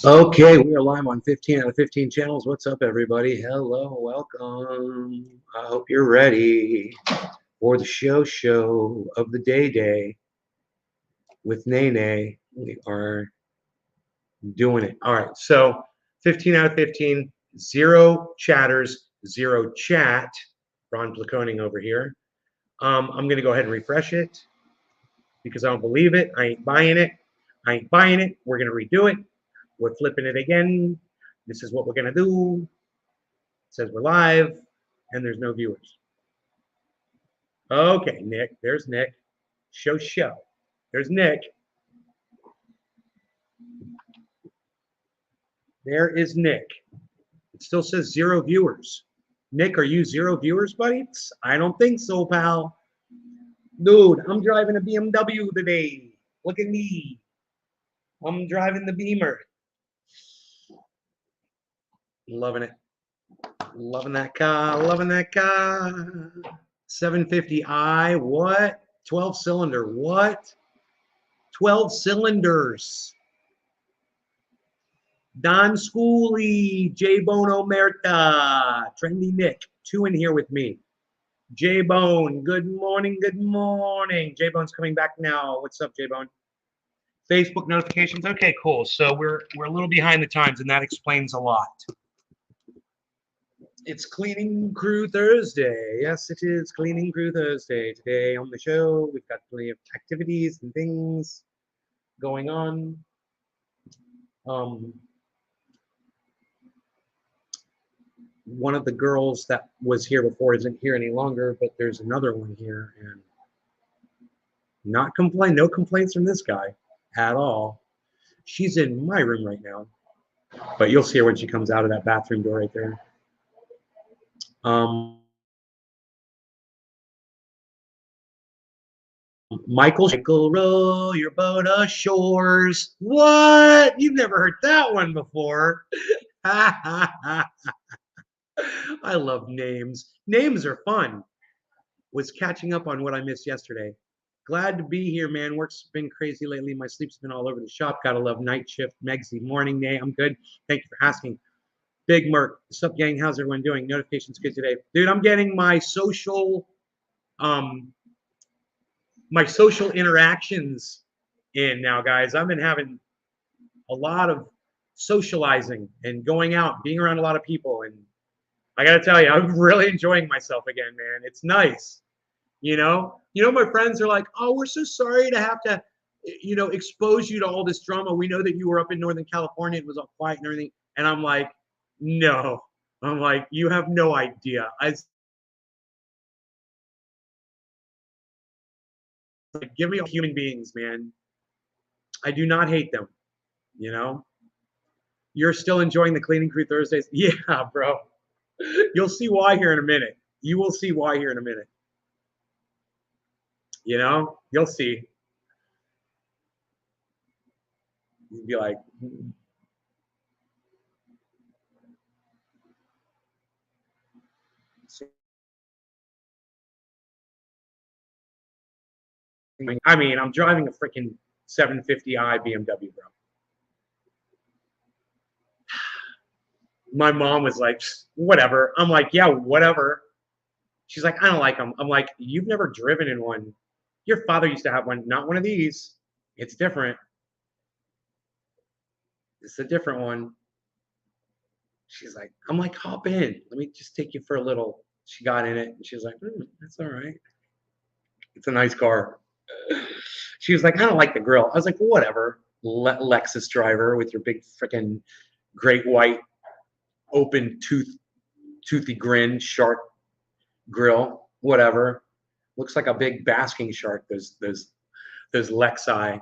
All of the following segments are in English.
Okay, we are live on 15 out of 15 channels. What's up, everybody? Hello, welcome. I hope you're ready for the show of the day with Nene. We are doing it. All right, so 15 out of 15, zero chatters, zero chat. Ron Placoning over here. I'm going to go ahead and refresh it because I don't believe it. I ain't buying it. I ain't buying it. We're going to redo it. We're flipping it again. This is what we're going to do. It says we're live and there's no viewers. Okay, Nick. There's Nick. Show. There's Nick. There is Nick. It still says zero viewers. Nick, are you zero viewers, buddy? I don't think so, pal. Dude, I'm driving a BMW today. Look at me. I'm driving the Beamer. Loving it. Loving that car. Loving that car. 750i. What? 12 cylinder. What? 12 cylinders. Don Schooley, J Bone Omerta, Trendy Nick, two in here with me. J Bone, good morning, good morning. J Bone's coming back now. What's up, J Bone? Facebook notifications. Okay, cool. So we're a little behind the times, and that explains a lot. It's Cleaning Crew Thursday. Yes, it is Cleaning Crew Thursday. Today on the show, we've got plenty of activities and things going on. One of the girls that was here before isn't here any longer, but there's another one here, and no complaints from this guy at all. She's in my room right now, but you'll see her when she comes out of that bathroom door right there. Michael, row your boat ashores. What? You've never heard that one before. I love names. Names are fun. Was catching up on what I missed yesterday. Glad to be here, man. Work's been crazy lately. My sleep's been all over the shop. Gotta love night shift. Megsy, morning, Nay. I'm good. Thank you for asking. Big Merc, what's up, gang? How's everyone doing? Notifications good today, dude. I'm getting my social interactions in now, guys. I've been having a lot of socializing and going out, being around a lot of people, and I gotta tell you, I'm really enjoying myself again, man. It's nice. You know, my friends are like, oh, we're so sorry to have to, expose you to all this drama. We know that you were up in Northern California. It was all quiet and everything. And I'm like, no. I'm like, you have no idea. Give me human beings, man. I do not hate them. You know, you're still enjoying the Cleaning Crew Thursdays. Yeah, bro. You'll see why here in a minute. You will see why here in a minute. You know, you'll see. You'd be like, I mean, I'm driving a freaking 750i BMW, bro. My mom was like, whatever. I'm like, yeah, whatever. She's like, I don't like them. I'm like, you've never driven in one. Your father used to have one, not one of these. It's different. It's a different one. She's like, I'm like, hop in. Let me just take you for a little. She got in it and she was like, that's all right. It's a nice car. She was like, I don't like the grill. I was like, whatever. Lexus driver with your big freaking great white open toothy grin, shark grill, whatever. Looks like a big basking shark. Those Lexi.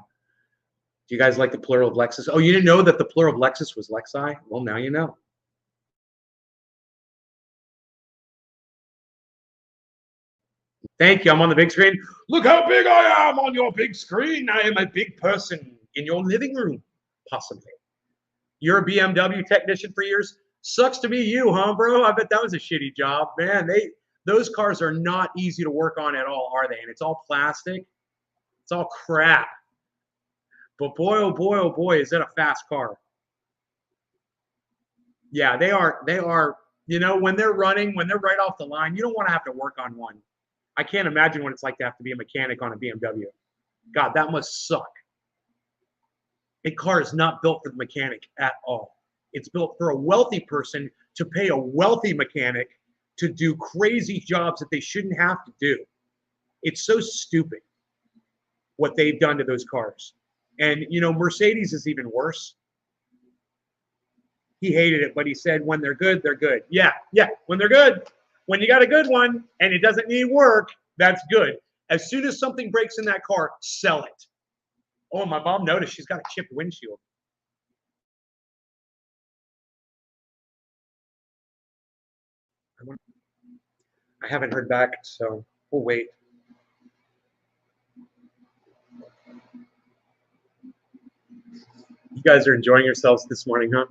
Do you guys like the plural of Lexus? Oh, you didn't know that the plural of Lexus was Lexi? Well, now you know. Thank you. I'm on the big screen. Look how big I am on your big screen. I am a big person in your living room, possibly. You're a BMW technician for years. Sucks to be you, huh, bro? I bet that was a shitty job, man. Those cars are not easy to work on at all, are they? And it's all plastic. It's all crap. But boy, oh boy, is that a fast car. Yeah, they are. They are. You know, when they're running, when they're right off the line, you don't want to have to work on one. I can't imagine what it's like to have to be a mechanic on a BMW. God, that must suck. A car is not built for the mechanic at all. It's built for a wealthy person to pay a wealthy mechanic to do crazy jobs that they shouldn't have to do. It's so stupid what they've done to those cars. And, you know, Mercedes is even worse. He hated it, but he said when they're good, they're good. Yeah, yeah, when they're good. When you got a good one and it doesn't need work, that's good. As soon as something breaks in that car, sell it. Oh, my mom noticed she's got a chipped windshield. I haven't heard back, so we'll wait. You guys are enjoying yourselves this morning, huh?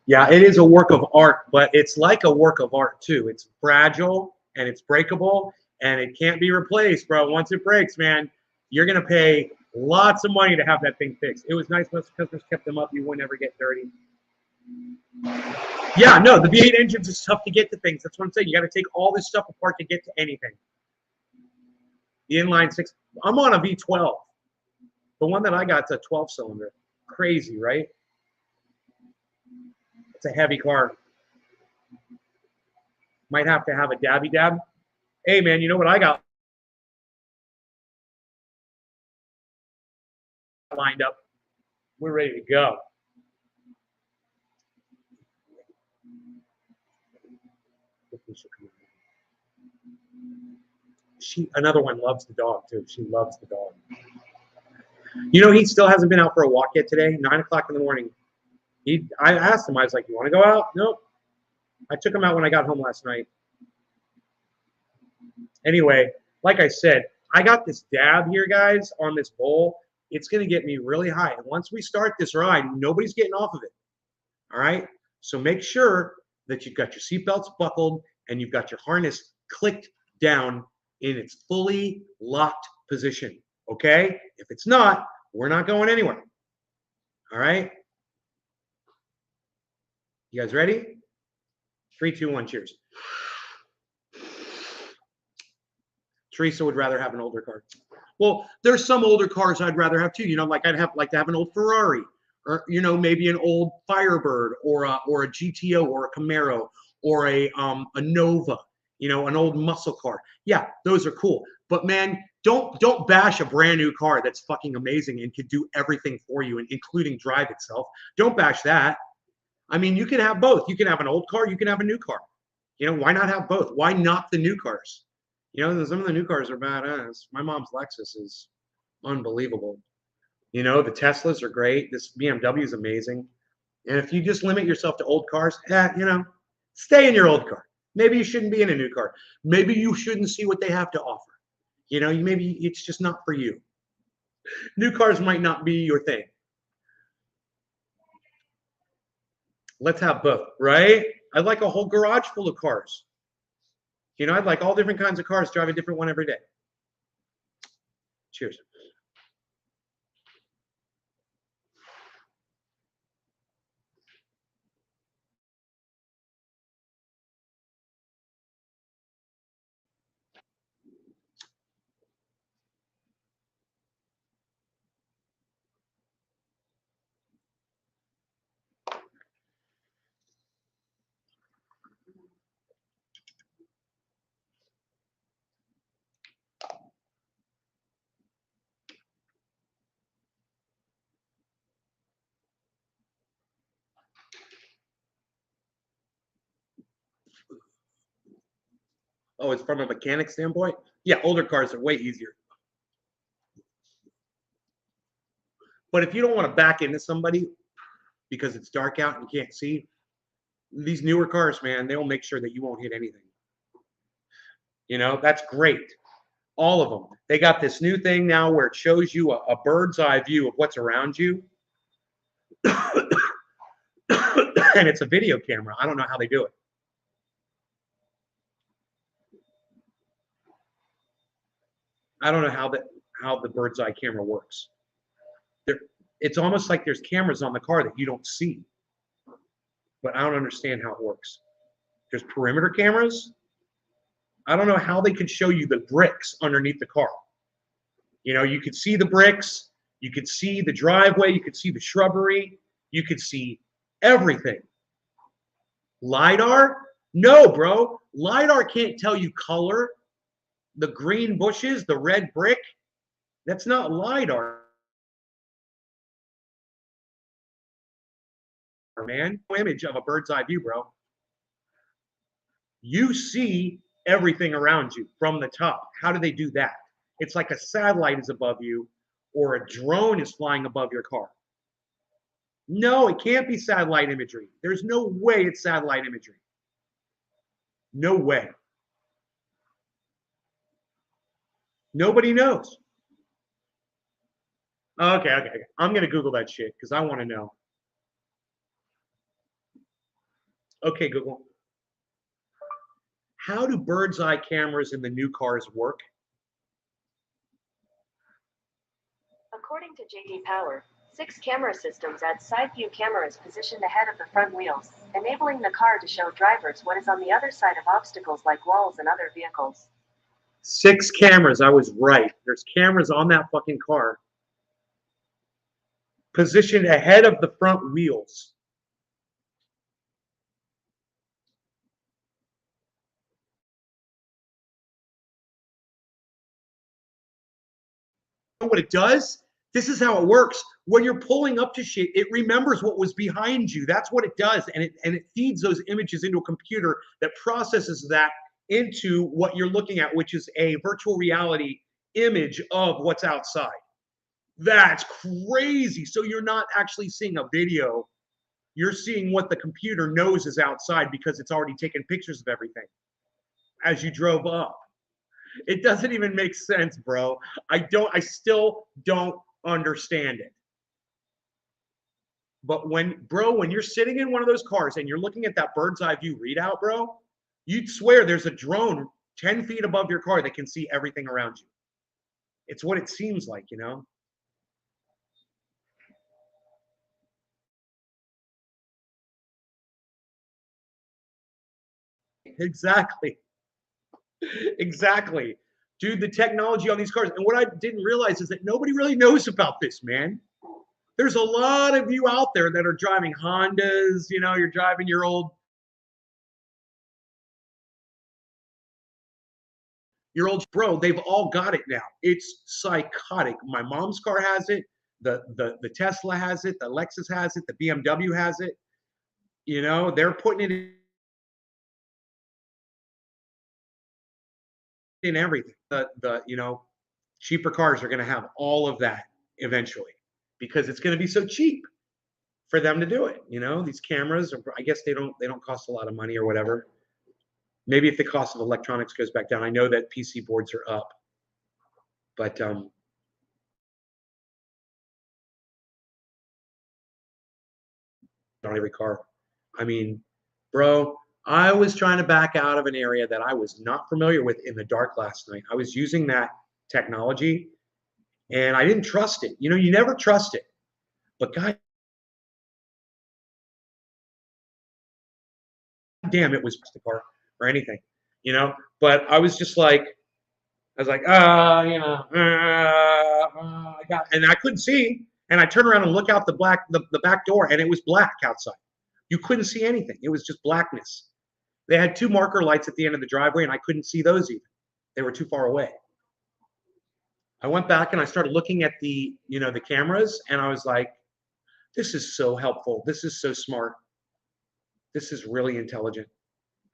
Yeah, it is a work of art, but it's like a work of art too. It's fragile and it's breakable and it can't be replaced, bro. Once it breaks, man, you're gonna pay lots of money to have that thing fixed. It was nice most customers kept them up. You would never get dirty. Yeah, no, the V8 engines is tough to get to things. That's what I'm saying. You got to take all this stuff apart to get to anything. The inline six. I'm on a V12. The one that I got is a 12 cylinder. Crazy, right? It's a heavy car. Might have to have a dabby dab. Hey, man, you know what I got lined up? We're ready to go. Another one loves the dog too. She loves the dog. You know, he still hasn't been out for a walk yet today. 9 o'clock in the morning. I asked him. I was like, "You want to go out?" Nope. I took him out when I got home last night. Anyway, like I said, I got this dab here, guys, on this bowl. It's going to get me really high. And once we start this ride, nobody's getting off of it. All right. So make sure that you've got your seatbelts buckled and you've got your harness clicked down in its fully locked position. Okay. If it's not, we're not going anywhere. All right. You guys ready? 3, 2, 1, cheers. Teresa would rather have an older car. Well, there's some older cars I'd rather have too. You know, like I'd like to have an old Ferrari, or you know, maybe an old Firebird, or a GTO, or a Camaro, or a Nova. You know, an old muscle car. Yeah, those are cool. But man, don't bash a brand new car that's fucking amazing and can do everything for you, including drive itself. Don't bash that. I mean, you can have both. You can have an old car. You can have a new car. You know, why not have both? Why not the new cars? You know, some of the new cars are badass. My mom's Lexus is unbelievable. You know, the Teslas are great. This BMW is amazing. And if you just limit yourself to old cars, you know, stay in your old car. Maybe you shouldn't be in a new car. Maybe you shouldn't see what they have to offer. You know, maybe it's just not for you. New cars might not be your thing. Let's have both, right? I'd like a whole garage full of cars. You know, I'd like all different kinds of cars, drive a different one every day. Cheers. Oh, it's from a mechanic standpoint? Yeah, older cars are way easier. But if you don't want to back into somebody because it's dark out and you can't see, these newer cars, man, they'll make sure that you won't hit anything. You know, that's great. All of them. They got this new thing now where it shows you a bird's eye view of what's around you. And it's a video camera. I don't know how they do it. I don't know how the bird's eye camera works. It's almost like there's cameras on the car that you don't see. But I don't understand how it works. There's perimeter cameras. I don't know how they could show you the bricks underneath the car. You know, you could see the bricks, you could see the driveway, you could see the shrubbery, you could see everything. LiDAR? No, bro. LiDAR can't tell you color. The green bushes, the red brick, that's not LiDAR, man. Image of a bird's eye view, bro. You see everything around you from the top. How do they do that? It's like a satellite is above you or a drone is flying above your car. No, it can't be satellite imagery. There's no way it's satellite imagery. No way. Nobody knows. Okay. I'm going to Google that shit because I want to know. Okay, Google. How do bird's eye cameras in the new cars work? According to JD Power, 6 camera systems add side view cameras positioned ahead of the front wheels, enabling the car to show drivers what is on the other side of obstacles like walls and other vehicles. 6 cameras. I was right. There's cameras on that fucking car positioned ahead of the front wheels. What it does? This is how it works. When you're pulling up to shit, it remembers what was behind you. That's what it does, and it feeds those images into a computer that processes that into what you're looking at, which is a virtual reality image of what's outside. That's crazy. So you're not actually seeing a video. You're seeing what the computer knows is outside because it's already taken pictures of everything as you drove up. It doesn't even make sense, bro. I still don't understand it. But when you're sitting in one of those cars and you're looking at that bird's eye view readout, bro, you'd swear there's a drone 10 feet above your car that can see everything around you. It's what it seems like, you know? Exactly. Exactly. Dude, the technology on these cars. And what I didn't realize is that nobody really knows about this, man. There's a lot of you out there that are driving Hondas, you know, you're driving your old bro, they've all got it now. It's psychotic. My mom's car has it, the Tesla has it, the Lexus has it, the BMW has it. You know, they're putting it in everything. The you know, cheaper cars are going to have all of that eventually because it's going to be so cheap for them to do it. You know, these cameras are, I guess they don't cost a lot of money or whatever. Maybe if the cost of electronics goes back down. I know that PC boards are up, but on every car. I mean, bro, I was trying to back out of an area that I was not familiar with in the dark last night. I was using that technology and I didn't trust it. You know, you never trust it. But god damn, it was the car or anything, you know? But I was just like, I was like, you know, I got, and I couldn't see. And I turned around and look out the back door, and it was black outside. You couldn't see anything. It was just blackness. They had 2 marker lights at the end of the driveway, and I couldn't see those either. They were too far away. I went back and I started looking at the, you know, the cameras, and I was like, this is so helpful. This is so smart. This is really intelligent.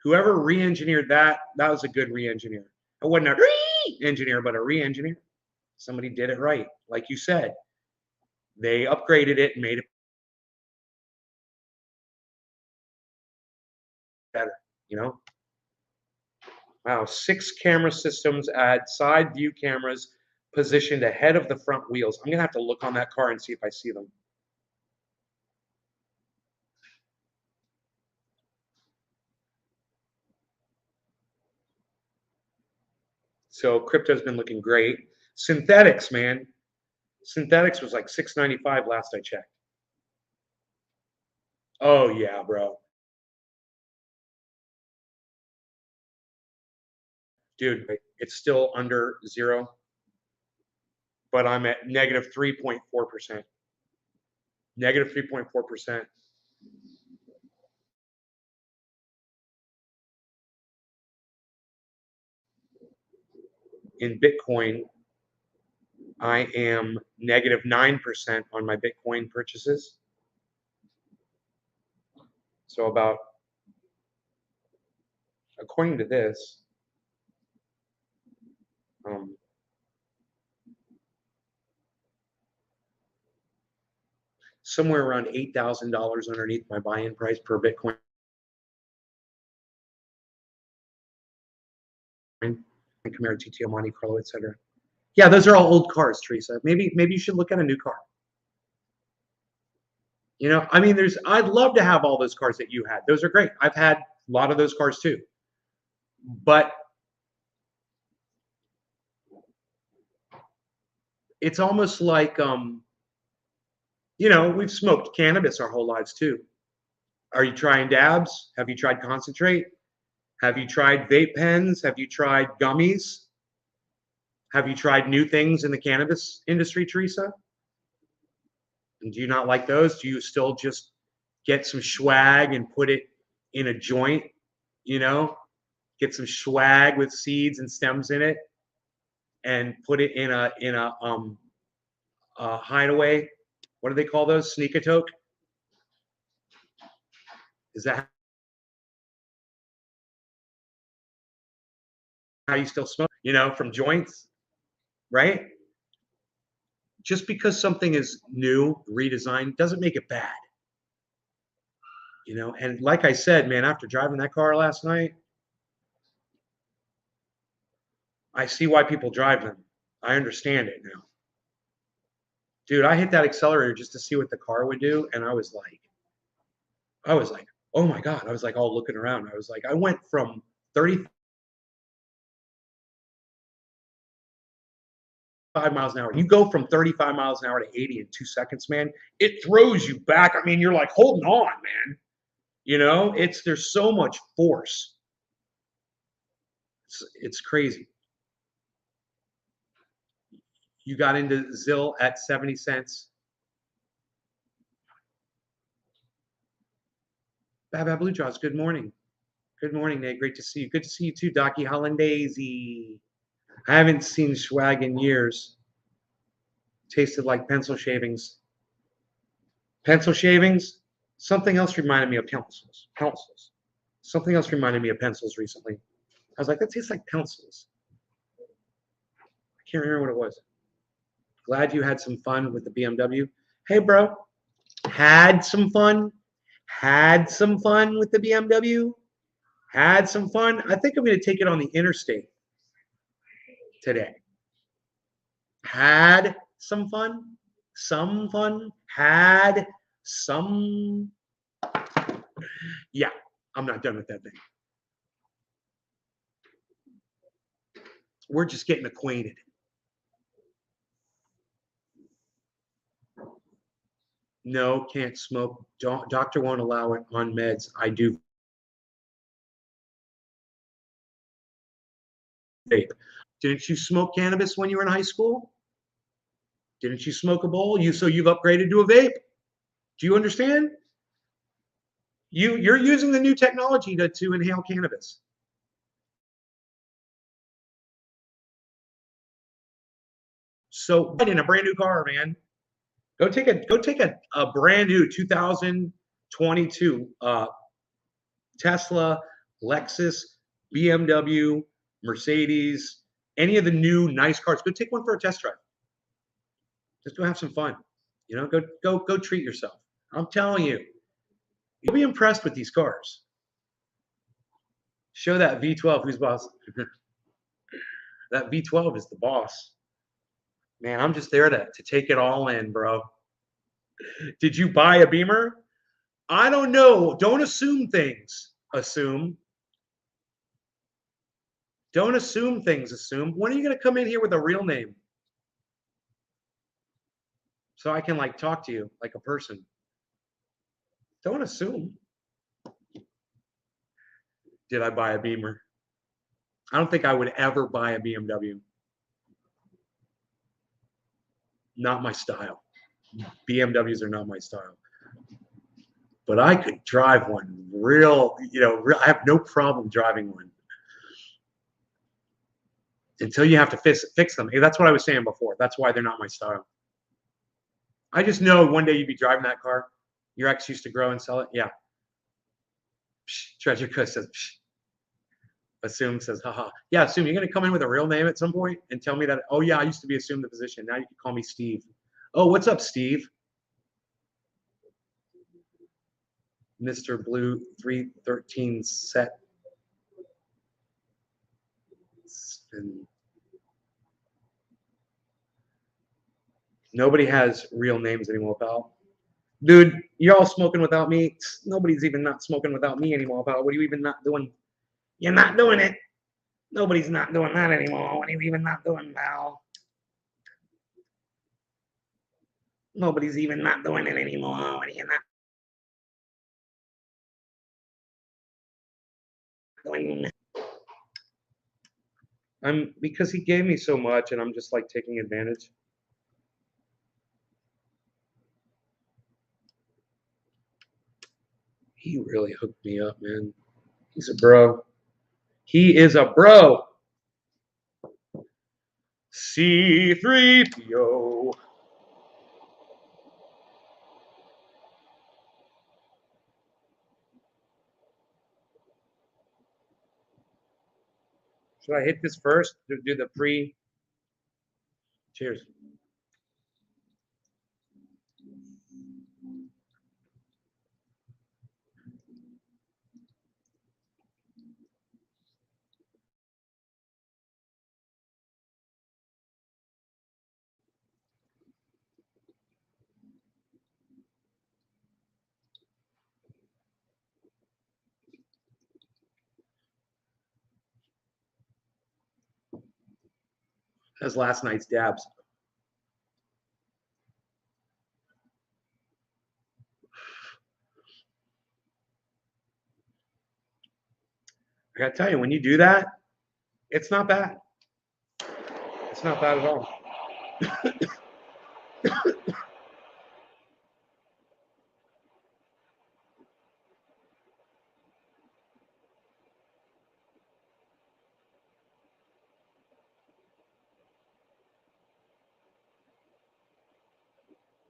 Whoever re-engineered that, that was a good re-engineer. It wasn't a re-engineer, but a re-engineer. Somebody did it right. Like you said, they upgraded it and made it better, you know? Wow, 6 camera systems add side view cameras positioned ahead of the front wheels. I'm gonna have to look on that car and see if I see them. So crypto's been looking great. Synthetics, man. Synthetics was like $6.95 last I checked. Oh yeah, bro. Dude, it's still under 0, but I'm at negative 3.4%. Negative 3.4%. In Bitcoin, I am negative 9% on my Bitcoin purchases. So about, according to this, somewhere around $8,000 underneath my buy-in price per Bitcoin. Camaro, GTO, Monte Carlo, etc. Yeah, those are all old cars, Teresa. Maybe you should look at a new car. You know, I mean, I'd love to have all those cars that you had. Those are great. I've had a lot of those cars too. But it's almost like, you know, we've smoked cannabis our whole lives too. Are you trying dabs? Have you tried concentrate? Have you tried vape pens? Have you tried gummies? Have you tried new things in the cannabis industry, Teresa? And do you not like those? Do you still just get some swag and put it in a joint, you know, get some swag with seeds and stems in it and put it in a hideaway? What do they call those? Sneak-a-toke? Is that how you still smoke? You know, from joints, right? Just because something is new, redesigned, doesn't make it bad. You know, and like I said, man, after driving that car last night, I see why people drive them. I understand it now. Dude, I hit that accelerator just to see what the car would do, and I was like, oh my God. I was like all looking around. I was like, I went from 35 miles an hour. You go from 35 miles an hour to 80 in 2 seconds, man. It throws you back. I mean, you're like holding on, man. You know, there's so much force. It's crazy. You got into Zill at 70 cents. Baba Blue Jaws, good morning. Good morning, Nate. Great to see you. Good to see you too, Docky Hollandaise. I haven't seen swag in years. Tasted like pencil shavings. Pencil shavings? Something else reminded me of pencils. Pencils. Something else reminded me of pencils recently. I was like, that tastes like pencils. I can't remember what it was. Glad you had some fun with the BMW. Hey, bro. Had some fun? Had some fun with the BMW? Had some fun? I think I'm going to take it on the interstate today. Had some fun? Some fun? Had some? Yeah, I'm not done with that thing. We're just getting acquainted. No, can't smoke. Doctor won't allow it on meds. I do vape. Didn't you smoke cannabis when you were in high school? Didn't you smoke a bowl? So you've upgraded to a vape? Do you understand? You're using the new technology to inhale cannabis. So in a brand new car, man. Go take a brand new 2022 Tesla, Lexus, BMW, Mercedes, any of the new nice cars. Go take one for a test drive. Just go have some fun. You know, go treat yourself. I'm telling you, you'll be impressed with these cars. Show that V12 who's boss. That V12 is the boss. Man, I'm just there to take it all in, bro. Did you buy a Beamer? I don't know. Don't assume things. Assume. Don't assume things. Assume. When are you going to come in here with a real name? So I can like talk to you like a person. Don't assume. Did I buy a Beamer? I don't think I would ever buy a BMW. Not my style. BMWs are not my style. But I could drive one real, I have no problem driving one. Until you have to fix them. That's what I was saying before. That's why they're not my style. I just know one day you'd be driving that car. Your ex used to grow and sell it. Yeah. Psh, Treasure Coast says, psh. Assume says, haha. Yeah, Assume, you're going to come in with a real name at some point and tell me that, oh, yeah, I used to be Assume the Physician. Now you can call me Steve. Oh, what's up, Steve? Mr. Blue 313 set. And nobody has real names anymore, pal. Dude, you're all smoking without me. Nobody's even not smoking without me anymore, pal. What are you even not doing? You're not doing it. Nobody's not doing that anymore. What are you even not doing, pal? Nobody's even not doing it anymore. What are you not doing? Because he gave me so much and I'm just like taking advantage. He really hooked me up, man. He's a bro. He is a bro. C3PO. Should I hit this first? Do the pre? Cheers. That's last night's dabs. I gotta tell you, when you do that, it's not bad. It's not bad at all.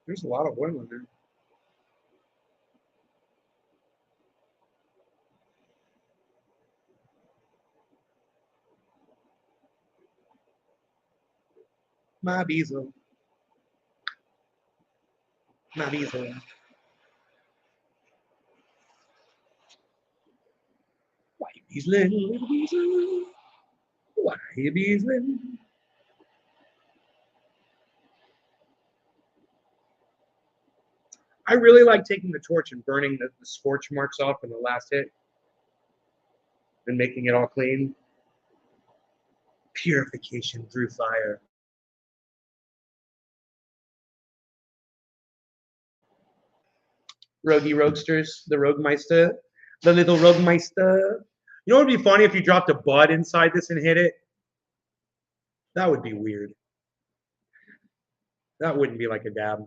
There's a lot of oil in there. My diesel. My diesel. Why you beasling, little weasel? Why you beasling? I really like taking the torch and burning the scorch marks off in the last hit and making it all clean. Purification through fire. Rogie Roadsters, the Roguemeister, the little Roguemeister. You know what would be funny if you dropped a bud inside this and hit it? That would be weird. That wouldn't be like a dab.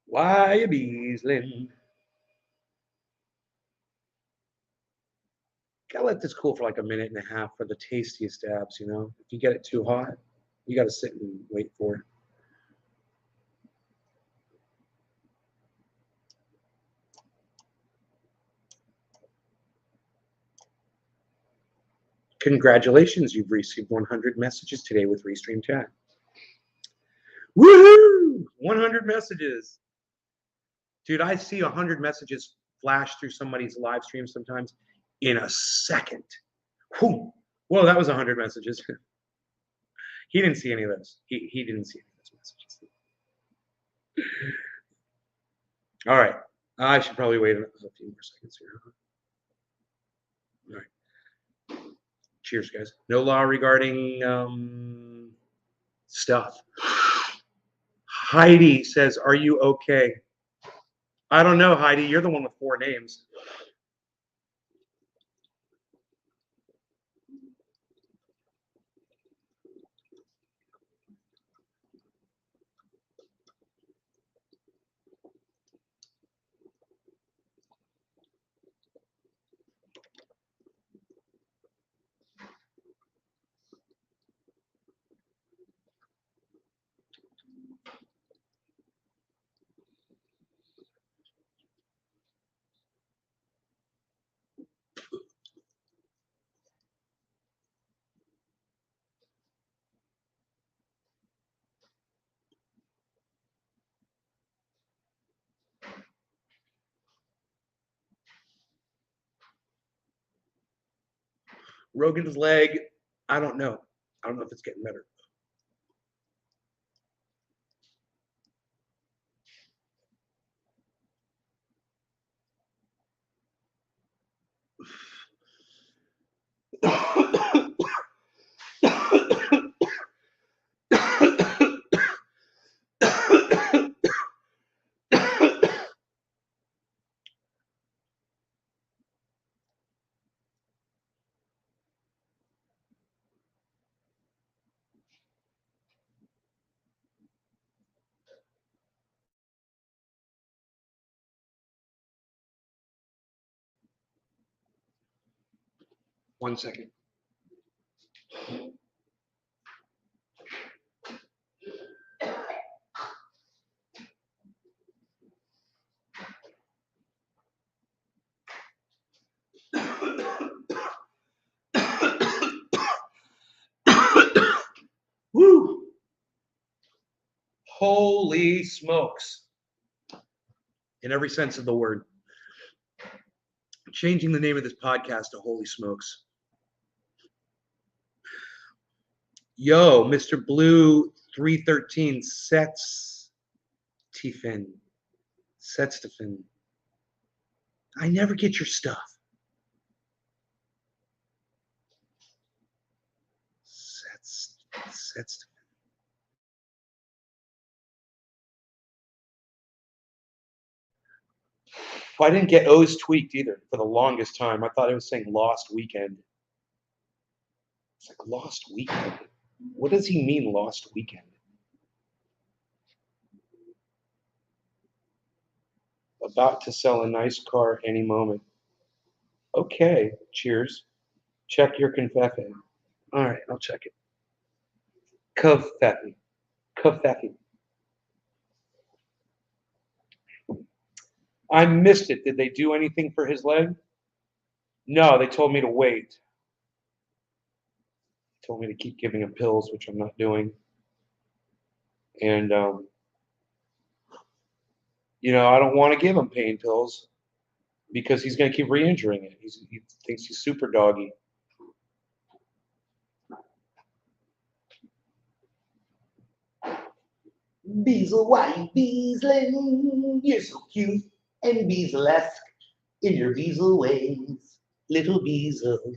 Why you beasling? Gotta let this cool for like a minute and a half for the tastiest dabs, you know? If you get it too hot, you gotta sit and wait for it. Congratulations, you've received 100 messages today with Restream Chat. Woohoo! 100 messages. Dude, I see 100 messages flash through somebody's live stream sometimes in a second. Whew. Whoa, that was 100 messages. He didn't see any of those. He didn't see any of those messages. All right. I should probably wait a few more seconds here. All right. Cheers, guys. No law regarding stuff. Heidi says, "Are you okay?" I don't know, Heidi. You're the one with 4 names. Rogan's leg. I don't know. I don't know if it's getting better. One second. Woo! Holy smokes. In every sense of the word. Changing the name of this podcast to Holy Smokes. Yo, Mr. Blue 313 Setstifin. I never get your stuff. Setstifin. Well, I didn't get O's tweaked either for the longest time. I thought it was saying Lost Weekend. It's like Lost Weekend. What does he mean, Lost Weekend? About to sell a nice car any moment. Okay, cheers. Check your confetti. All right, I'll check it. Confetti. I missed it. Did they do anything for his leg? No, they told me to wait. They told me to keep giving him pills, which I'm not doing. And, I don't want to give him pain pills because he's going to keep re-injuring it. He thinks he's super doggy. Beazle, why Beazling? You're so cute and Beazlesque in your Beazle ways, little Beazle.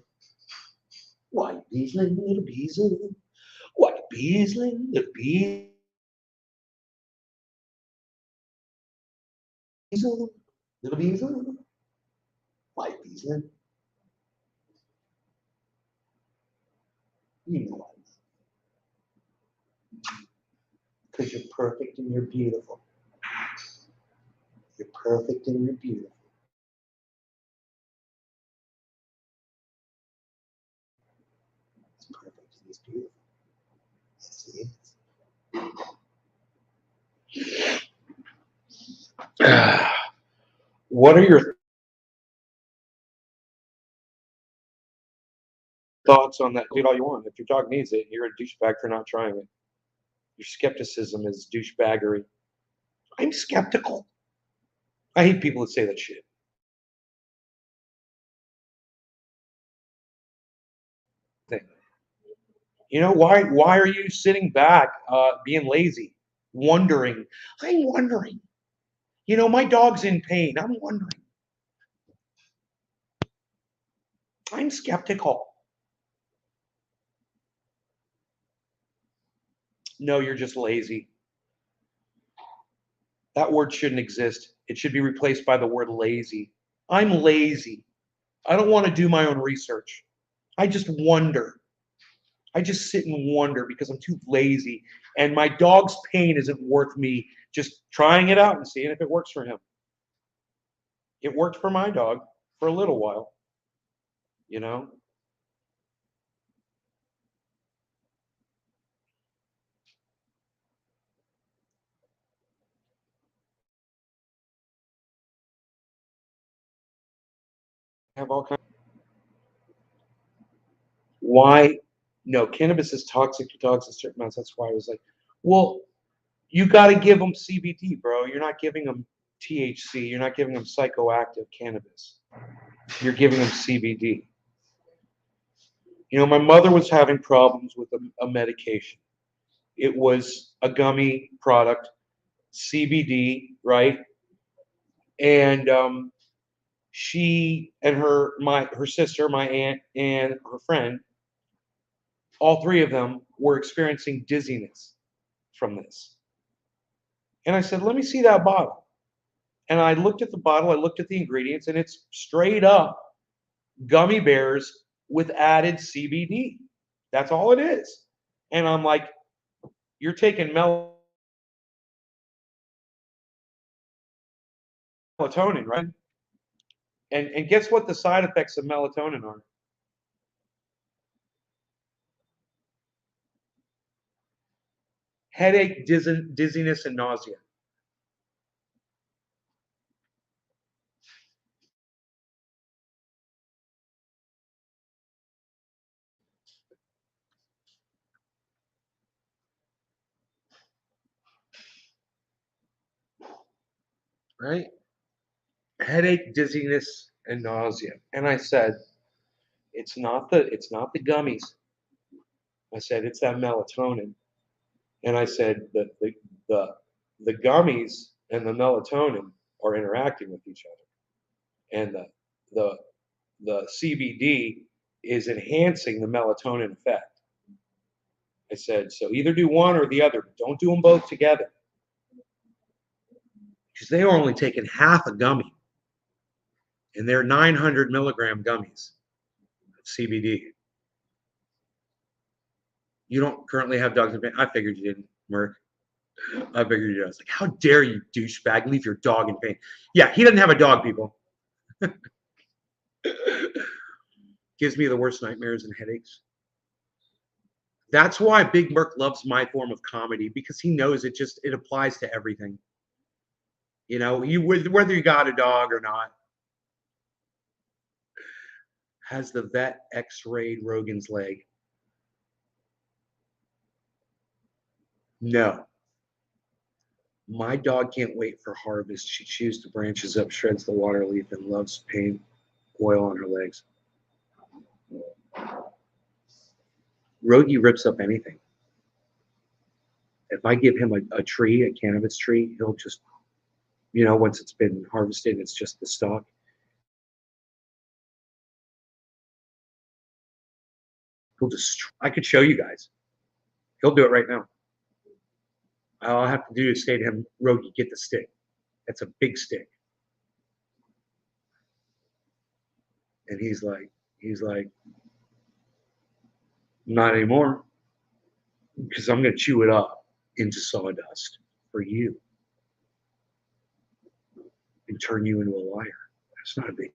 Why Beazling, little Beazle? Why Beazling, little Beazle? Little Beazle? Why Beazling? You know why. Because you're perfect and you're beautiful. You're perfect and you're beautiful. It's perfect and it's beautiful. Yes, it is. What are your thoughts on that? Dude, all you want. If your dog needs it, you're a douchebag for not trying it. Your skepticism is douchebaggery. I'm skeptical. I hate people that say that shit. Why are you sitting back, being lazy, wondering? I'm wondering. You know, my dog's in pain. I'm wondering. I'm skeptical. No, you're just lazy. That word shouldn't exist. It should be replaced by the word lazy. I'm lazy. I don't want to do my own research. I just wonder. I just sit and wonder because I'm too lazy. And my dog's pain isn't worth me just trying it out and seeing if it works for him. It worked for my dog for a little while, you know? Have all kinds. Why? No, cannabis is toxic to dogs in certain amounts. That's why I was like, well, you got to give them CBD, bro. You're not giving them THC. You're not giving them psychoactive cannabis. You're giving them CBD. You know, my mother was having problems with a medication. It was a gummy product, CBD, right? And she and her sister, my aunt, and her friend, all three of them were experiencing dizziness from this. And I said, let me see that bottle. And I looked at the bottle, I looked at the ingredients, and it's straight up gummy bears with added CBD. That's all it is. And I'm like, you're taking melatonin, right? And guess what the side effects of melatonin are? Headache, dizziness, and nausea. Right? Headache, dizziness, and nausea. And I said, it's not the gummies. I said, it's that melatonin. And I said that the gummies and the melatonin are interacting with each other. And the the CBD is enhancing the melatonin effect. I said, so either do one or the other, but don't do them both together. Because they are only taking half a gummy, and they're 900 milligram gummies of CBD. You don't currently have dogs in pain. I figured you didn't, Merc. I figured you did. I was like, how dare you, douchebag, leave your dog in pain. Yeah, he doesn't have a dog, people. Gives me the worst nightmares and headaches. That's why Big Merc loves my form of comedy, because he knows it applies to everything. You know, whether you got a dog or not. Has the vet x-rayed Rogan's leg? No. My dog can't wait for harvest. She chews the branches up, shreds the water leaf, and loves paint oil on her legs. Rogie rips up anything. If I give him a tree, a cannabis tree, he'll just, once it's been harvested, it's just the stalk. I could show you guys. He'll do it right now. All I have to do is say to him, Rogie, get the stick. That's a big stick. And he's like, not anymore, because I'm going to chew it up into sawdust for you and turn you into a liar. That's not a big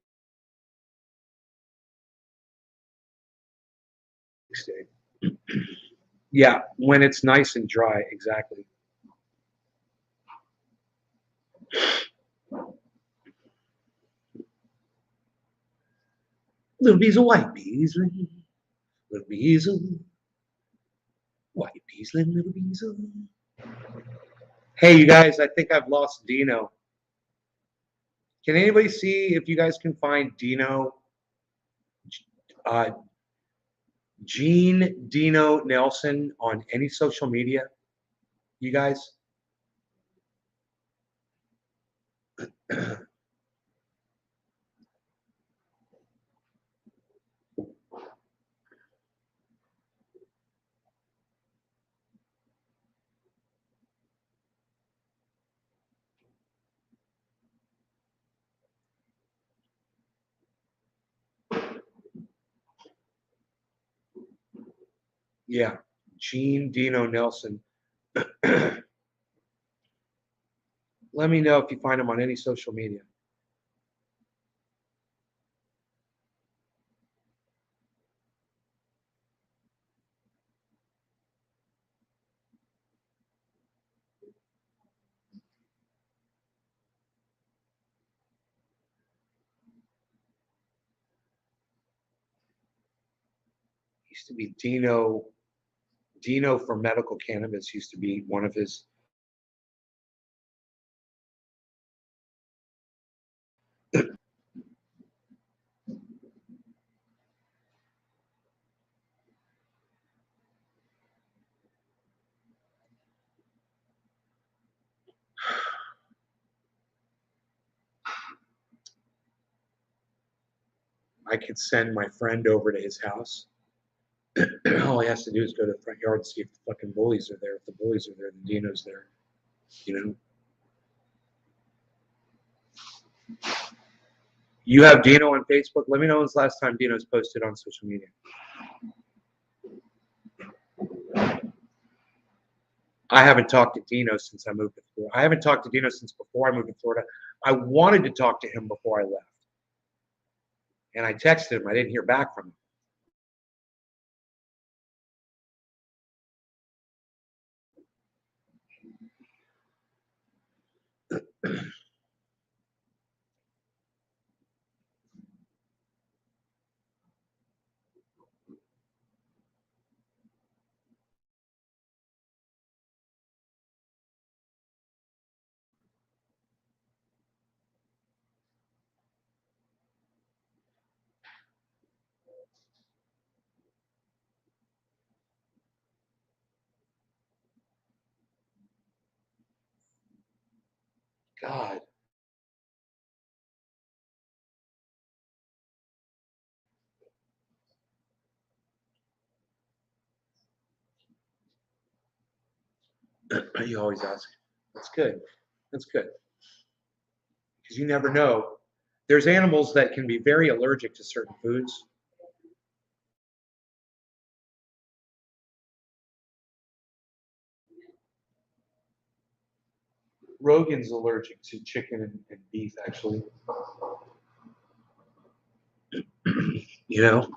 stick. Yeah, when it's nice and dry, exactly. Little bees of white bees, little bees of white bees, little bees of. Hey, you guys, I think I've lost Dino. Can anybody see if you guys can find Dino? Gene Dino Nelson on any social media? You guys? Yeah, Gene Dino Nelson. Let me know if you find him on any social media. Used to be Dino for medical cannabis used to be one of his. I could send my friend over to his house. All he has to do is go to the front yard and see if the fucking bullies are there. If the bullies are there, then Dino's there. You know. You have Dino on Facebook? Let me know when's the last time Dino's posted on social media. I haven't talked to Dino since I moved to Florida. I haven't talked to Dino since before I moved to Florida. I wanted to talk to him before I left. And I texted him. I didn't hear back from him. God. You always ask. That's good. That's good. Because you never know. There's animals that can be very allergic to certain foods. Rogan's allergic to chicken and beef, actually. You know?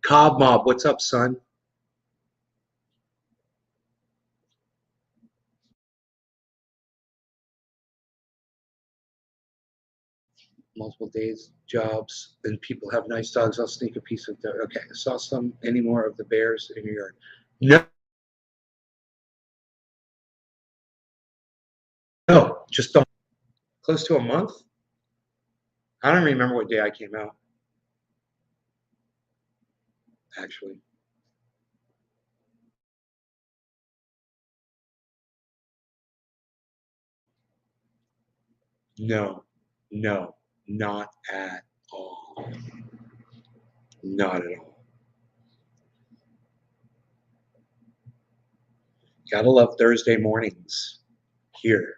Cobb Mob, what's up, son? Multiple days, jobs, and people have nice dogs. I'll sneak a piece of the. Okay, I saw some any more of the bears in your yard. No, no, just don't. Close to a month. I don't remember what day I came out. Actually, no, no, not at all. Not at all. Gotta love Thursday mornings here.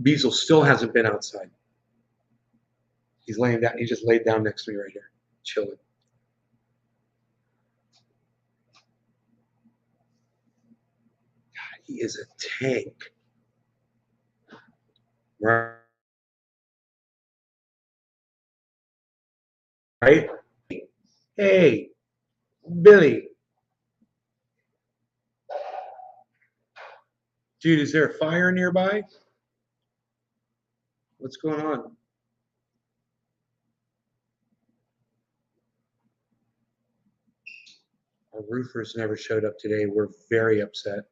Beazle still hasn't been outside. He's laying down. He just laid down next to me right here, chilling. God, he is a tank. Right? Hey, Billy. Dude, is there a fire nearby? What's going on? Our roofers never showed up today. We're very upset.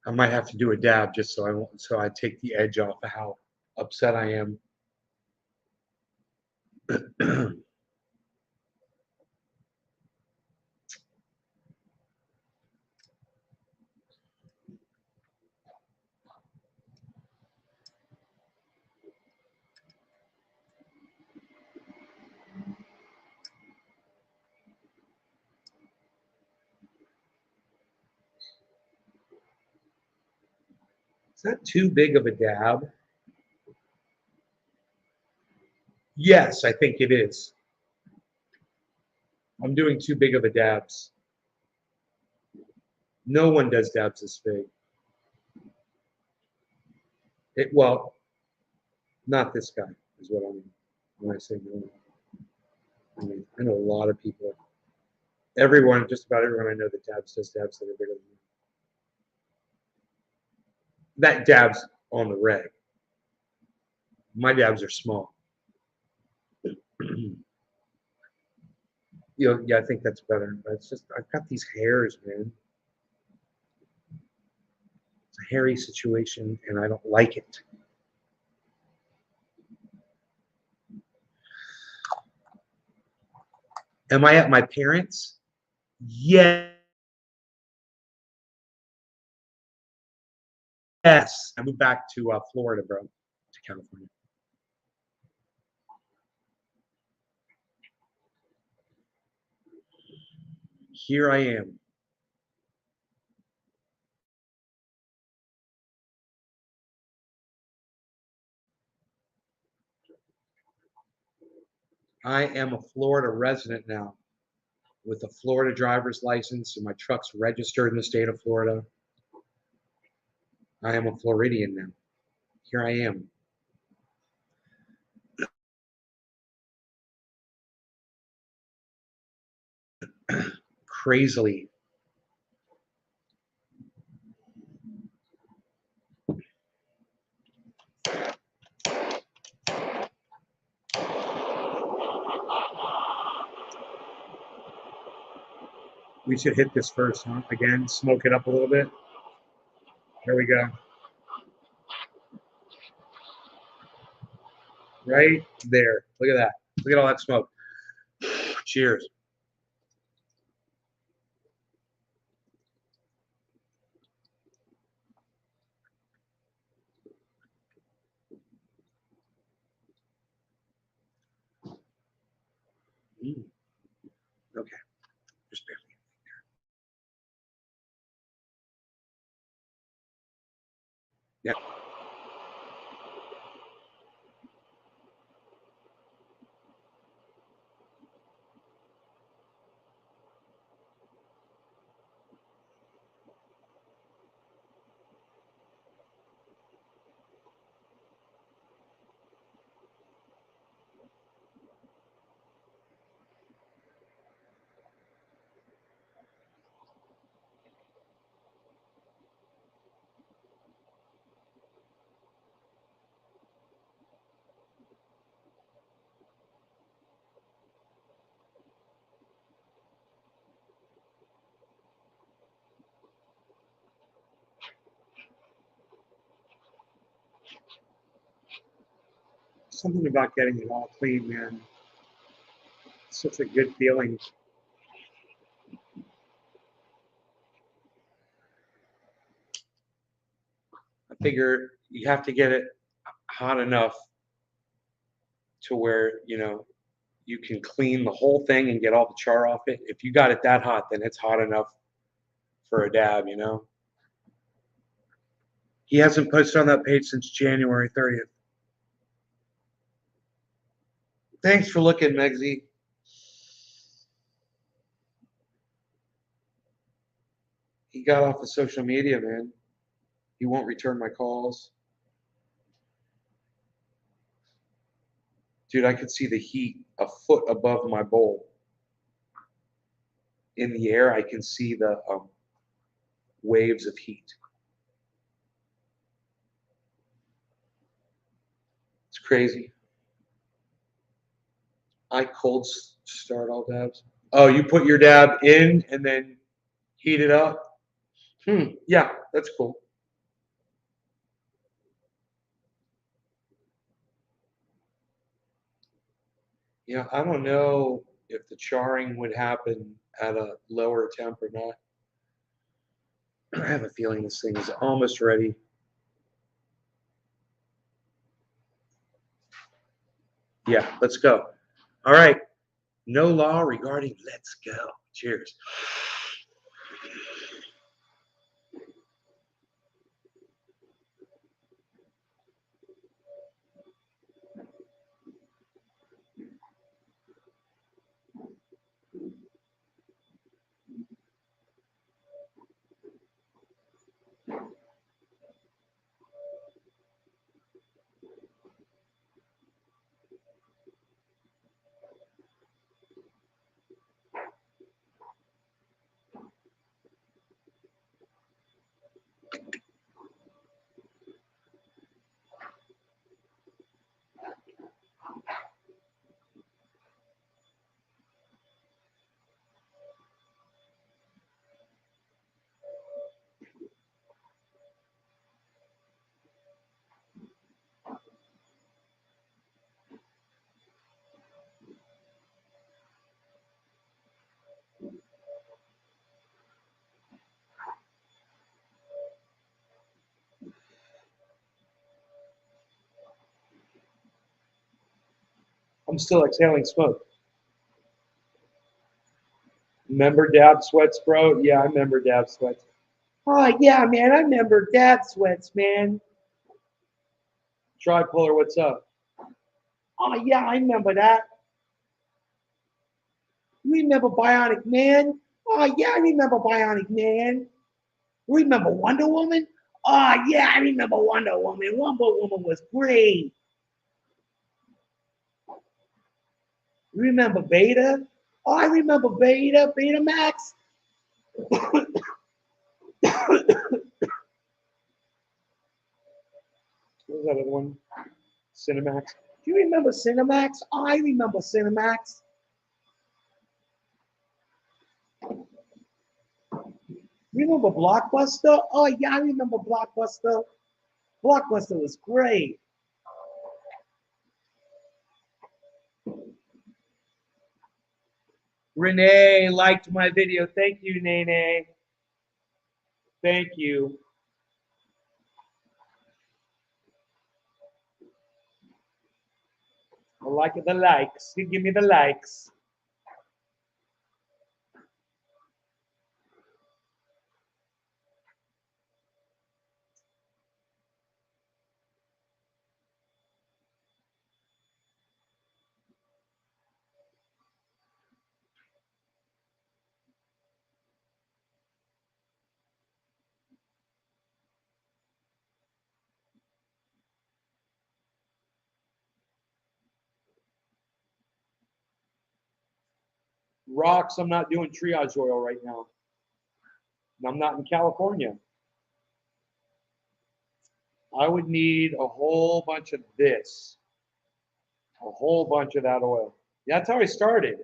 I might have to do a dab just so I take the edge off of how upset I am. Is that too big of a dab? Yes, I think it is. I'm doing too big of a dabs. No one does dabs this big. Well, not this guy is what I mean when I say no. I mean, I know a lot of people. Everyone, just about everyone I know that dabs does dabs that are bigger than me. That dabs on the reg. My dabs are small. Yeah, I think that's better. But it's just I've got these hairs, man. It's a hairy situation, and I don't like it. Am I at my parents'? Yes. Yes. I moved back to Florida, bro, to California. Here I am. I am a Florida resident now with a Florida driver's license, and my truck's registered in the state of Florida. I am a Floridian now. Here I am. Crazily. We should hit this first, huh? Again, smoke it up a little bit. There we go. Right there. Look at that. Look at all that smoke. Cheers. Okay. Just barely. Yeah. Something about getting it all clean, man. It's such a good feeling. I figure you have to get it hot enough to where, you can clean the whole thing and get all the char off it. If you got it that hot, then it's hot enough for a dab, He hasn't posted on that page since January 30th. Thanks for looking, Megsy. He got off of social media, man. He won't return my calls. Dude, I could see the heat a foot above my bowl. In the air, I can see the waves of heat. It's crazy. I cold start all dabs. Oh, you put your dab in and then heat it up? Yeah, that's cool. Yeah, I don't know if the charring would happen at a lower temp or not. I have a feeling this thing is almost ready. Yeah, let's go. All right. No law regarding let's go. Cheers. I'm still exhaling smoke. Remember dab sweats, bro? Yeah, I remember dab sweats. Oh, yeah, man, I remember dab sweats, man. Tripolar, what's up? Oh, yeah, I remember that. You remember Bionic Man? Oh, yeah, I remember Bionic Man. You remember Wonder Woman? Oh, yeah, I remember Wonder Woman. Wonder Woman was great. You remember Beta? Oh, I remember Beta, Betamax. What was that other one? Cinemax. Do you remember Cinemax? Oh, I remember Cinemax. Remember Blockbuster? Oh, yeah, I remember Blockbuster. Blockbuster was great. Renee liked my video. Thank you, Nene. Thank you. I like the likes. You give me the likes. Rocks, I'm not doing triage oil right now. I'm not in California. I would need a whole bunch of this, a whole bunch of that oil. That's how I started.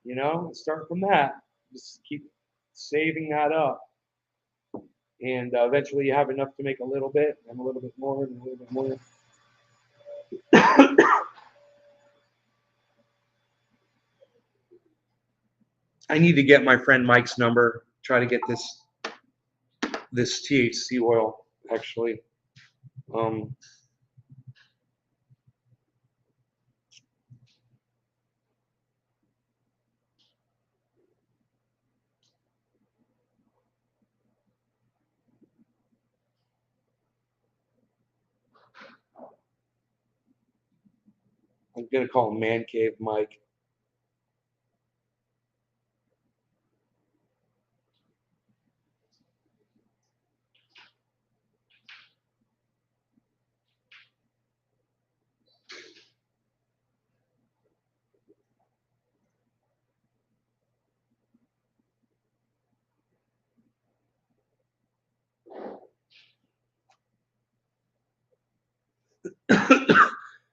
You know, start from that. Just keep saving that up. And eventually you have enough to make a little bit, and a little bit more, and a little bit more. I need to get my friend Mike's number, try to get this THC oil, actually. I'm going to call him Man Cave Mike.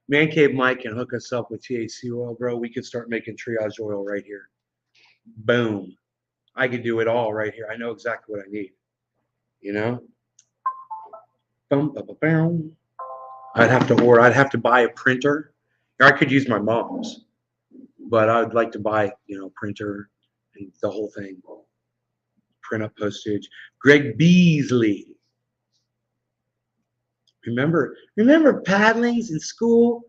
Man Cave Mike can hook us up with THC oil, bro. We could start making triage oil right here. Boom. I could do it all right here. I know exactly what I need. You know? Boom, boom, boom, boom. I'd have to buy a printer. Or I could use my mom's, but I'd like to buy, printer and the whole thing. Print up postage. Greg Beasley. Remember paddlings in school?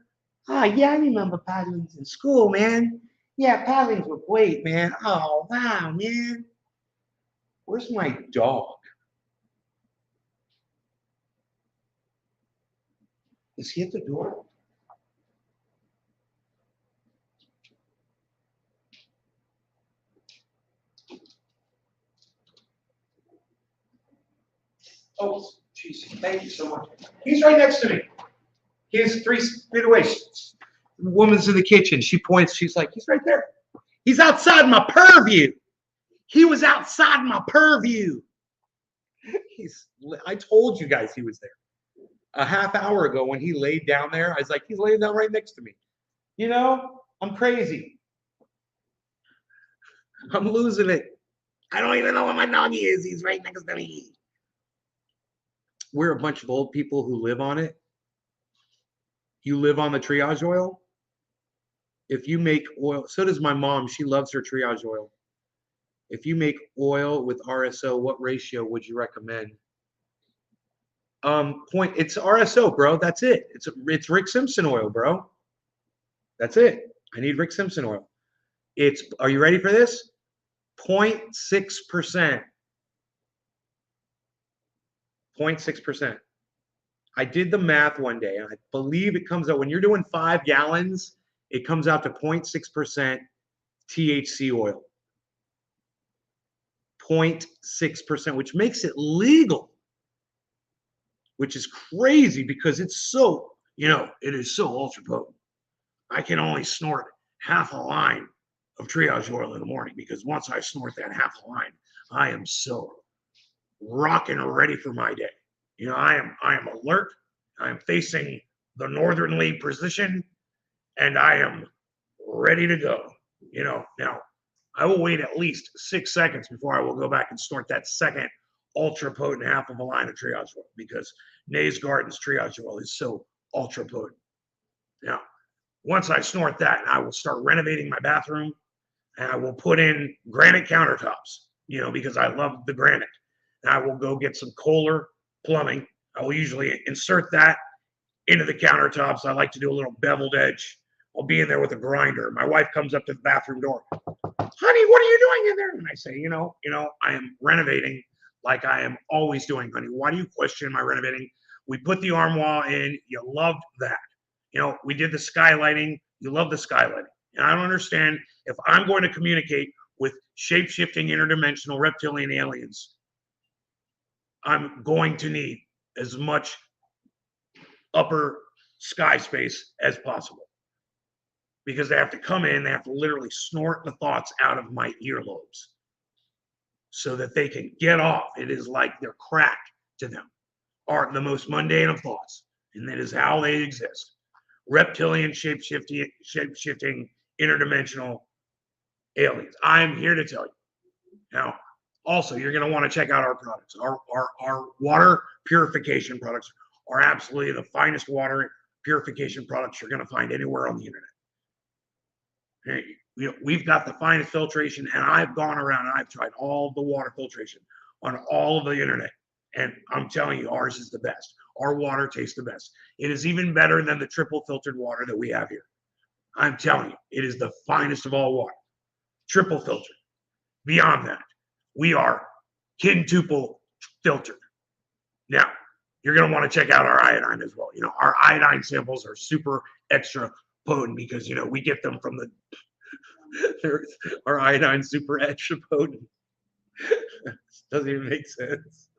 Oh, yeah, I remember paddlings in school, man. Yeah, paddlings were great, man. Oh, wow, man. Where's my dog? Is he at the door? Oh, Jesus, thank you so much. He's right next to me. He's 3 feet away. The woman's in the kitchen. She points. She's like, he's right there. He's outside my purview. He was outside my purview. I told you guys he was there. A half hour ago when he laid down there, I was like, he's laying down right next to me. I'm crazy. I'm losing it. I don't even know where my doggy is. He's right next to me. We're a bunch of old people who live on it. You live on the triage oil. If you make oil, so does my mom. She loves her triage oil. If you make oil with RSO, what ratio would you recommend? It's RSO, bro. That's it. It's Rick Simpson oil, bro. That's it. I need Rick Simpson oil. Are you ready for this? 0.6%. 0.6%. I did the math one day, and I believe it comes out when you're doing 5 gallons, it comes out to 0.6% THC oil. 0.6%, which makes it legal, which is crazy because it's so, it is so ultra potent. I can only snort half a line of triage oil in the morning because once I snort that half a line, I am so rocking ready for my day. I am alert. I am facing the northernly position, and I am ready to go. Now I will wait at least 6 seconds before I will go back and snort that second ultra potent half of a line of triage oil because Nays Gardens triage oil is so ultra potent. Now, once I snort that, I will start renovating my bathroom and I will put in granite countertops, because I love the granite. And I will go get some Kohler plumbing. I will usually insert that into the countertops. I like to do a little beveled edge. I'll be in there with a grinder. My wife comes up to the bathroom door. Honey, what are you doing in there? And I say, I am renovating like I am always doing, honey. Why do you question my renovating? We put the armoire in. You loved that. We did the skylighting. You love the skylighting. And I don't understand if I'm going to communicate with shape-shifting interdimensional reptilian aliens, I'm going to need as much upper sky space as possible. Because they have to come in, they have to literally snort the thoughts out of my earlobes so that they can get off. It is like they're crack to them, are the most mundane of thoughts. And that is how they exist. Reptilian, shape-shifting, interdimensional aliens. I'm here to tell you. Now, also, you're going to want to check out our products. Our water purification products are absolutely the finest water purification products you're going to find anywhere on the internet. We've got the finest filtration, and I've gone around and I've tried all the water filtration on all of the internet. And I'm telling you, ours is the best. Our water tastes the best. It is even better than the triple filtered water that we have here. I'm telling you, it is the finest of all water. Triple filtered. Beyond that, we are quintuple filtered. Now, you're going to want to check out our iodine as well. Our iodine samples are super extra potent because, we get them from our iodine super extra potent. Doesn't even make sense.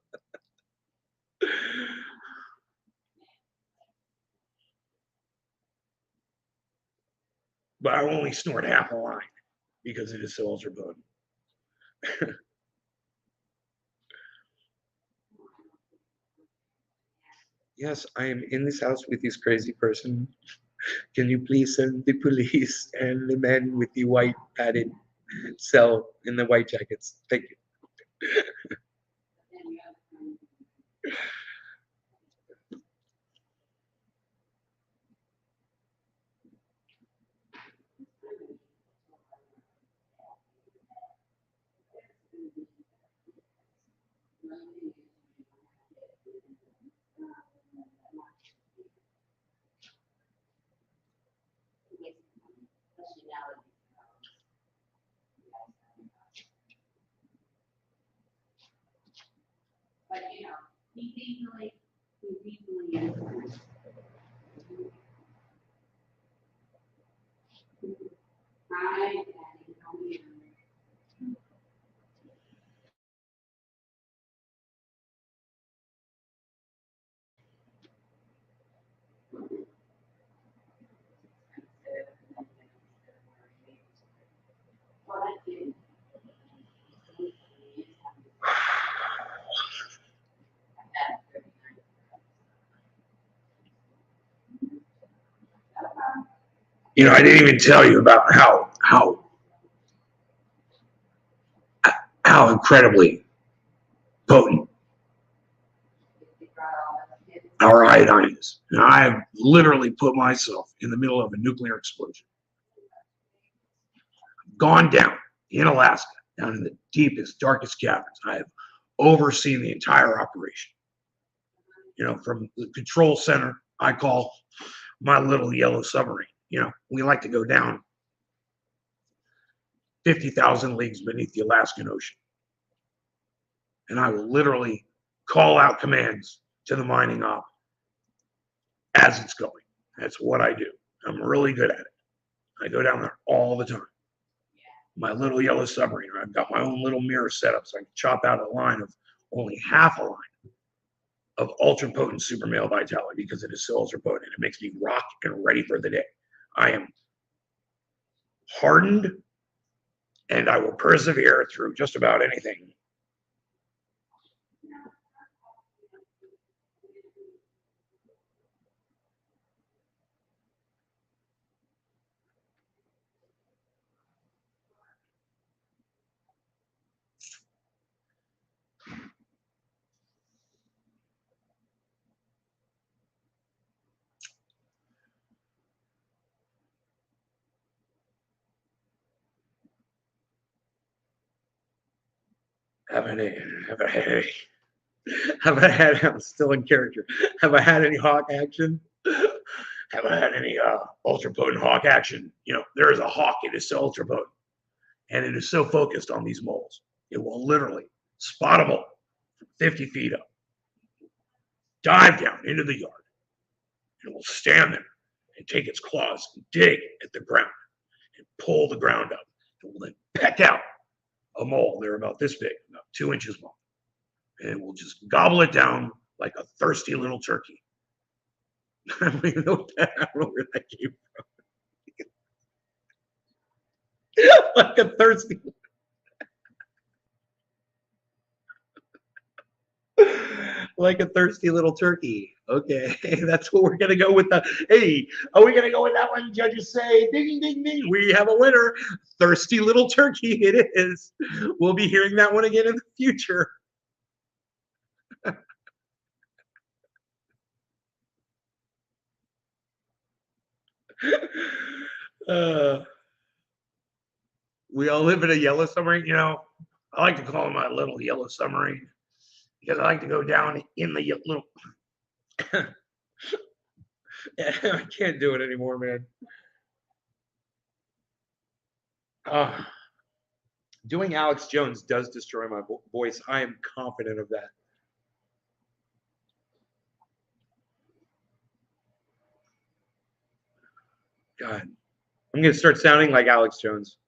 But I only snort half a line because it is so ultra potent. Yes, I am in this house with this crazy person. Can you please send the police and the men with the white padded cell in the white jackets? Thank you. You know, I didn't even tell you about how incredibly potent our iodine is. And I have literally put myself in the middle of a nuclear explosion. Gone down in Alaska, down in the deepest, darkest caverns. I have overseen the entire operation. You know, from the control center, I call my little yellow submarine. You know, we like to go down 50,000 leagues beneath the Alaskan Ocean. And I will literally call out commands to the mining op as it's going. That's what I do. I'm really good at it. I go down there all the time. My little yellow submarine, I've got my own little mirror set up so I can chop out a line of only half a line of ultra potent super male vitality because it is so ultra potent. It makes me rock and ready for the day. I am hardened and I will persevere through just about anything. Have I had, I'm still in character. Have I had any hawk action? Have I had any ultra potent hawk action? You know, there is a hawk. It is so ultra potent. And it is so focused on these moles. It will literally spot a mole from 50 feet up, dive down into the yard, and it will stand there and take its claws and dig at the ground and pull the ground up. It will then peck out a mole. They're about this big, about 2 inches long. And it will just gobble it down like a thirsty little turkey. I don't even know I don't know where that came from. Like a thirsty. Like a thirsty little turkey. Okay, that's what we're gonna go with. Hey, are we gonna go with that one? Judges say, ding, ding, ding. We have a winner. Thirsty little turkey. It is. We'll be hearing that one again in the future. uh, we all live in a yellow submarine. You know, I like to call it my little yellow submarine because I like to go down in the little. I can't do it anymore, man. Doing Alex Jones does destroy my voice. I am confident of that. God, I'm going to start sounding like Alex Jones.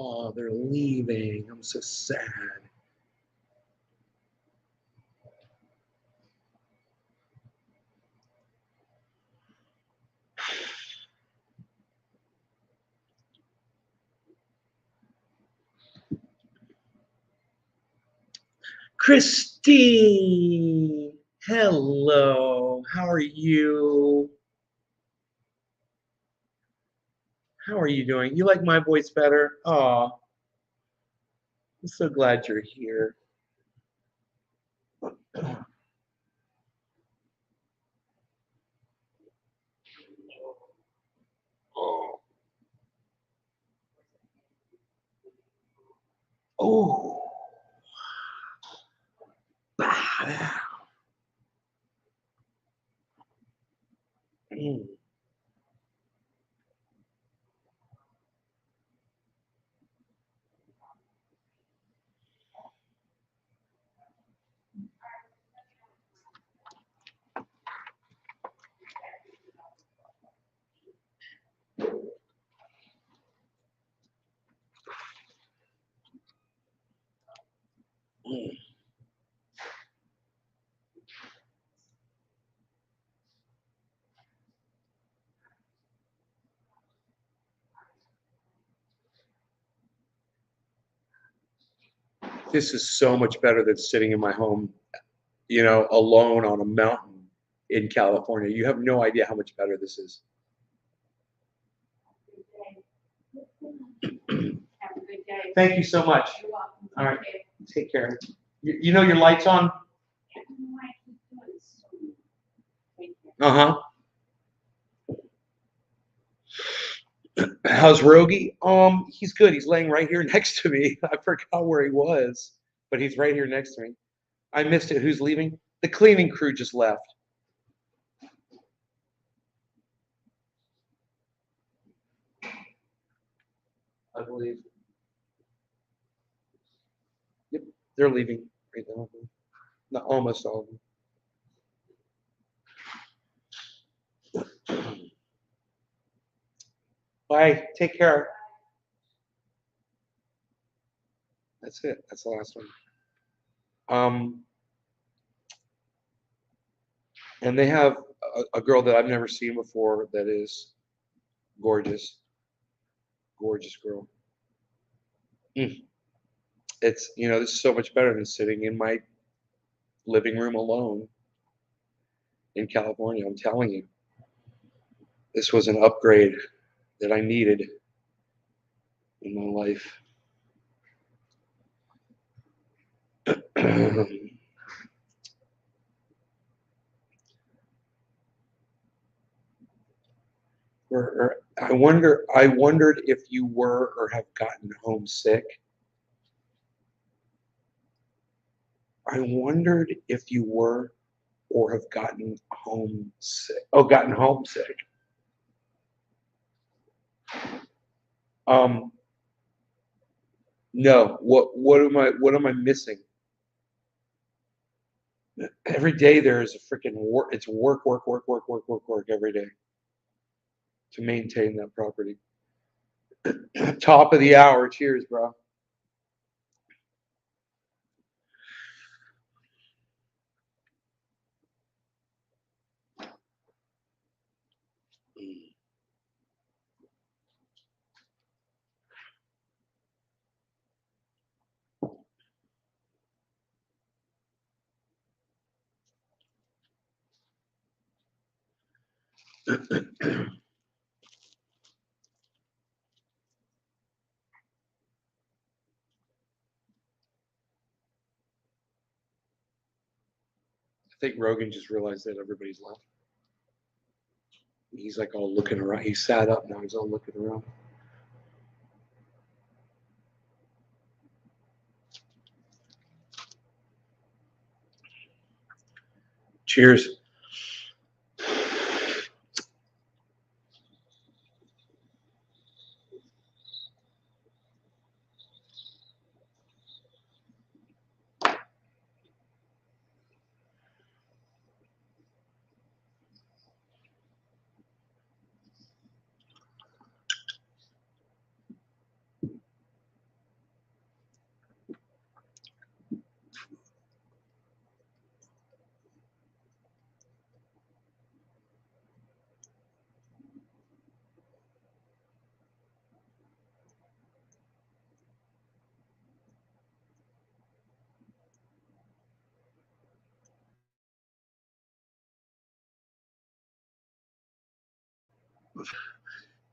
Oh, they're leaving. I'm so sad. Christine, hello. How are you? How are you doing? You like my voice better? Aw, I'm so glad you're here. Oh, oh. Mm. Mm. This is so much better than sitting in my home, alone on a mountain in California. You have no idea how much better this is. Have a good day. Thank you so much. You're welcome. All right. Take care. You know your light's on? I don't know why I keep doing this. Take care. Uh-huh. How's Rogie? He's good. He's laying right here next to me. I forgot where he was, but he's right here next to me. I missed it. Who's leaving? The cleaning crew just left. I believe. Yep, they're leaving right now. Not almost all of them. Bye. Take care. That's it. That's the last one. And they have a girl that I've never seen before that is gorgeous. Gorgeous girl. It's, this is so much better than sitting in my living room alone in California. I'm telling you, this was an upgrade that I needed in my life. I wondered if you were or have gotten homesick. I wondered if you were or have gotten homesick. Oh, gotten homesick. No. What am I missing? Every day there is a freaking work. It's work every day to maintain that property. Top of the hour. Cheers, bro. I think Rogan just realized that everybody's left. He's like all looking around. He sat up now. He's all looking around. Cheers.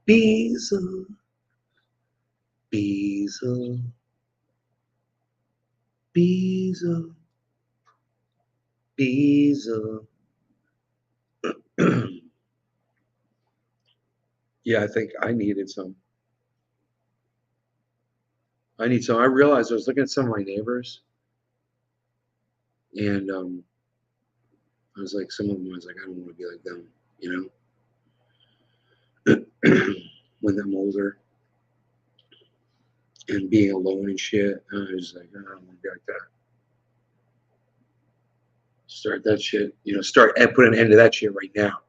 Beezle, Beezle, Beezle, Beezle. Yeah, I think I needed some. I need some. I realized I was looking at some of my neighbors, and I was like, some of them, I was like, I don't want to be like them, you know, when I'm older and being alone and shit. I was like, I don't want to be like that. Start that shit, you know, start and put an end to that shit right now,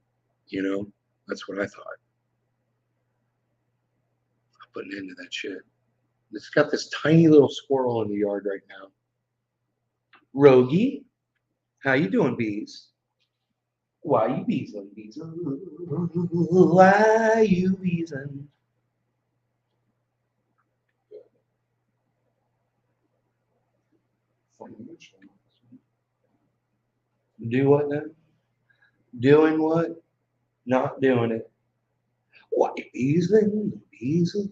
you know. That's what I thought. I'll put an end to that shit. It's got this tiny little squirrel in the yard right now. Rogie, how you doing, bees? Why you beesing, beesing? Why you beesing? Do what now? Doing what? Not doing it. Why beesing, beesing?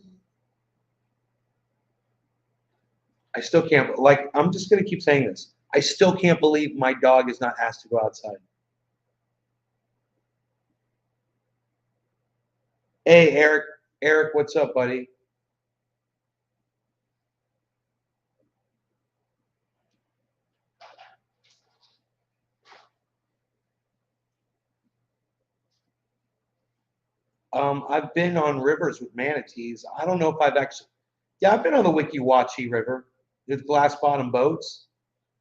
I still can't, like, I'm just going to keep saying this. I still can't believe my dog is not asked to go outside. Hey, Eric. Eric, what's up, buddy? I've been on rivers with manatees. I don't know if I've actually, yeah, I've been on the Wiki Wachee River with glass bottom boats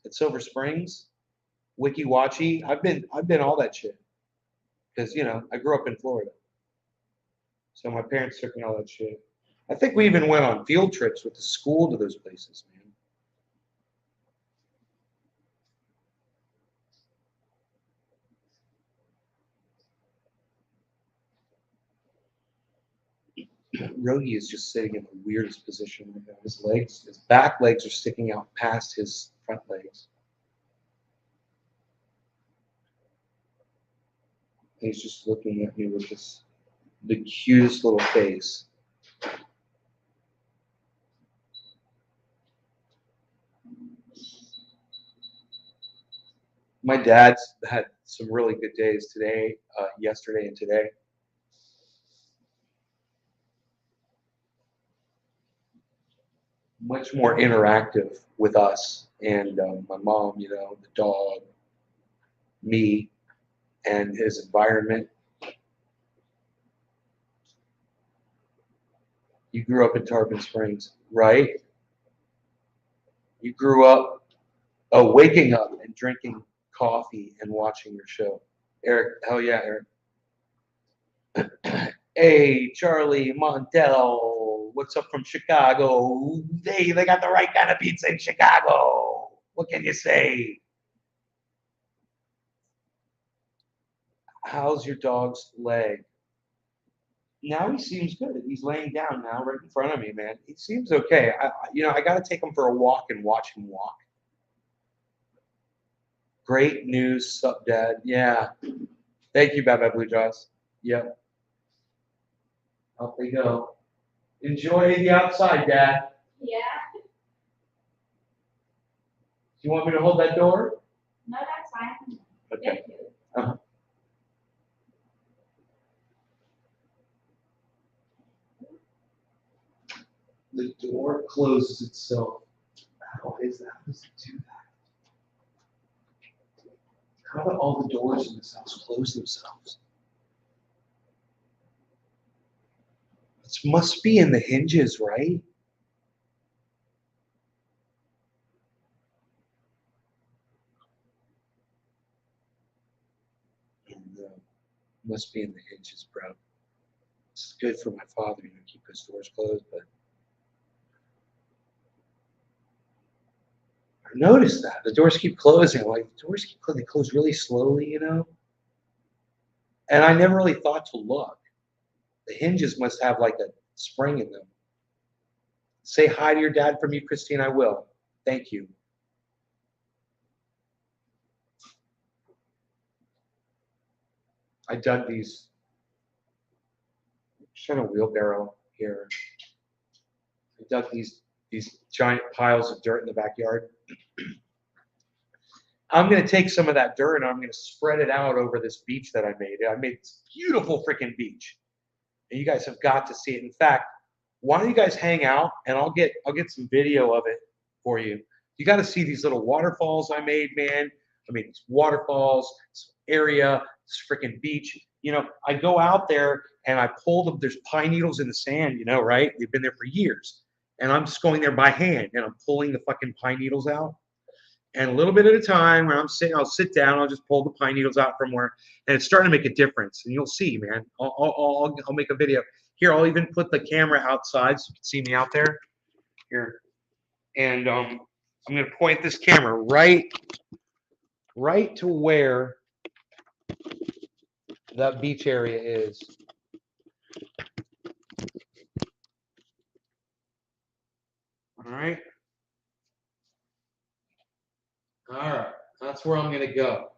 at Silver Springs. Wiki Wachee. I've been all that shit because you know I grew up in Florida, so my parents took me all that shit. I think we even went on field trips with the school to those places, man. Rogie is just sitting in the weirdest position right now. His legs, his back legs are sticking out past his front legs. He's just looking at me with this the cutest little face. My dad's had some really good days today, yesterday, and today. Much more interactive with us and my mom, you know, the dog, me, and his environment. You grew up in Tarpon Springs, right? You grew up waking up and drinking coffee and watching your show. Eric, hell yeah, Eric. Hey, Charlie Montel, what's up from Chicago? They got the right kind of pizza in Chicago. What can you say? How's your dog's leg? Now he seems good. He's laying down now, right in front of me, man. He seems okay. You know, I got to take him for a walk and watch him walk. Great news, sup, Dad. Yeah. Thank you, Baba Blue Jaws. Yep. Up they go. Enjoy the outside, Dad. Yeah, Do you want me to hold that door? no, that's fine. Okay. Thank you. The door closes itself. How is that? How does it do that? How do all the doors in this house close themselves? It must be in the hinges, right? And, must be in the hinges, bro. It's good for my father, you know, keep his doors closed, but I noticed that. The doors keep closing. I'm like, the doors keep closing. They close really slowly, you know? And I never really thought to look. The hinges must have like a spring in them. Say hi to your dad from you, Christine. I will. Thank you. I dug these. Just trying to wheelbarrow here. I dug these giant piles of dirt in the backyard. I'm gonna take some of that dirt and I'm gonna spread it out over this beach that I made. I made this beautiful freaking beach, and you guys have got to see it. In fact, why don't you guys hang out and I'll get some video of it for you. You got to see these little waterfalls I made, man. I mean, these waterfalls, this area, this freaking beach. You know, I go out there and I pull them. There's pine needles in the sand, you know, right? They've been there for years. And I'm just going there by hand and I'm pulling the fucking pine needles out. And a little bit at a time, when I'm sitting, I'll sit down, I'll just pull the pine needles out from where, and it's starting to make a difference. And you'll see, man. I'll make a video. Here, I'll even put the camera outside so you can see me out there. Here. And I'm going to point this camera right to where that beach area is. All right. All right. That's where I'm going to go.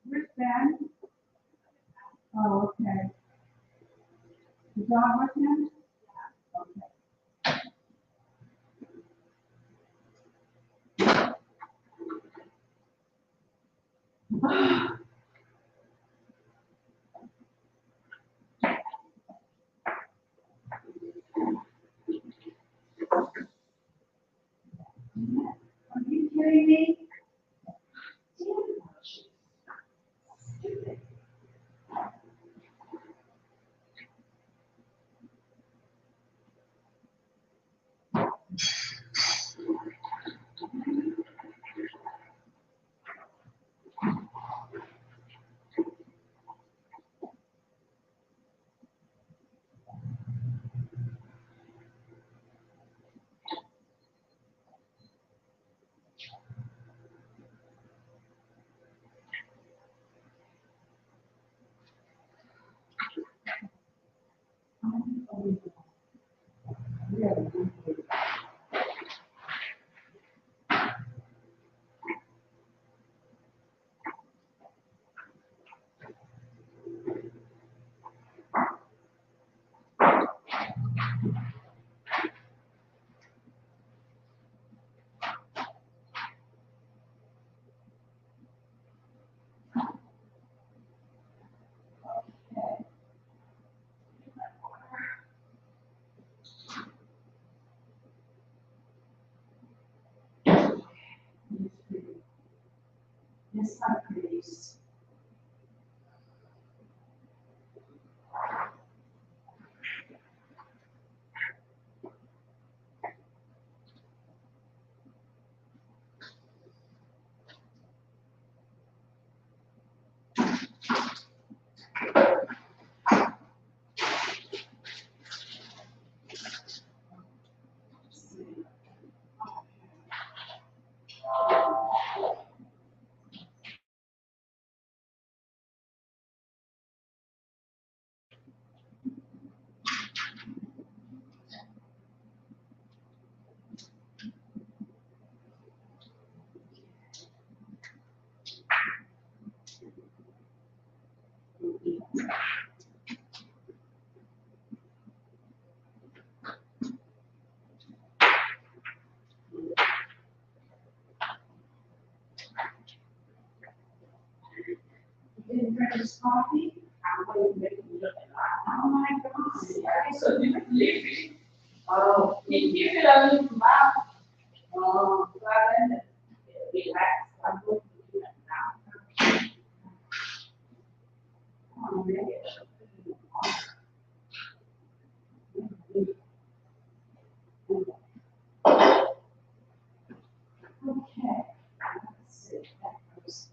Where's Ben? Oh, okay. Is John with him? Okay. Are you kidding me? Yes, I please. Didn't drink his coffee? I'm going to make him look at that. Oh my God. So you can leave it. Oh. He give it a little mouth. Oh, well, then, relax. I'm going to do that now. Oh, man. Okay. Let's see. That goes.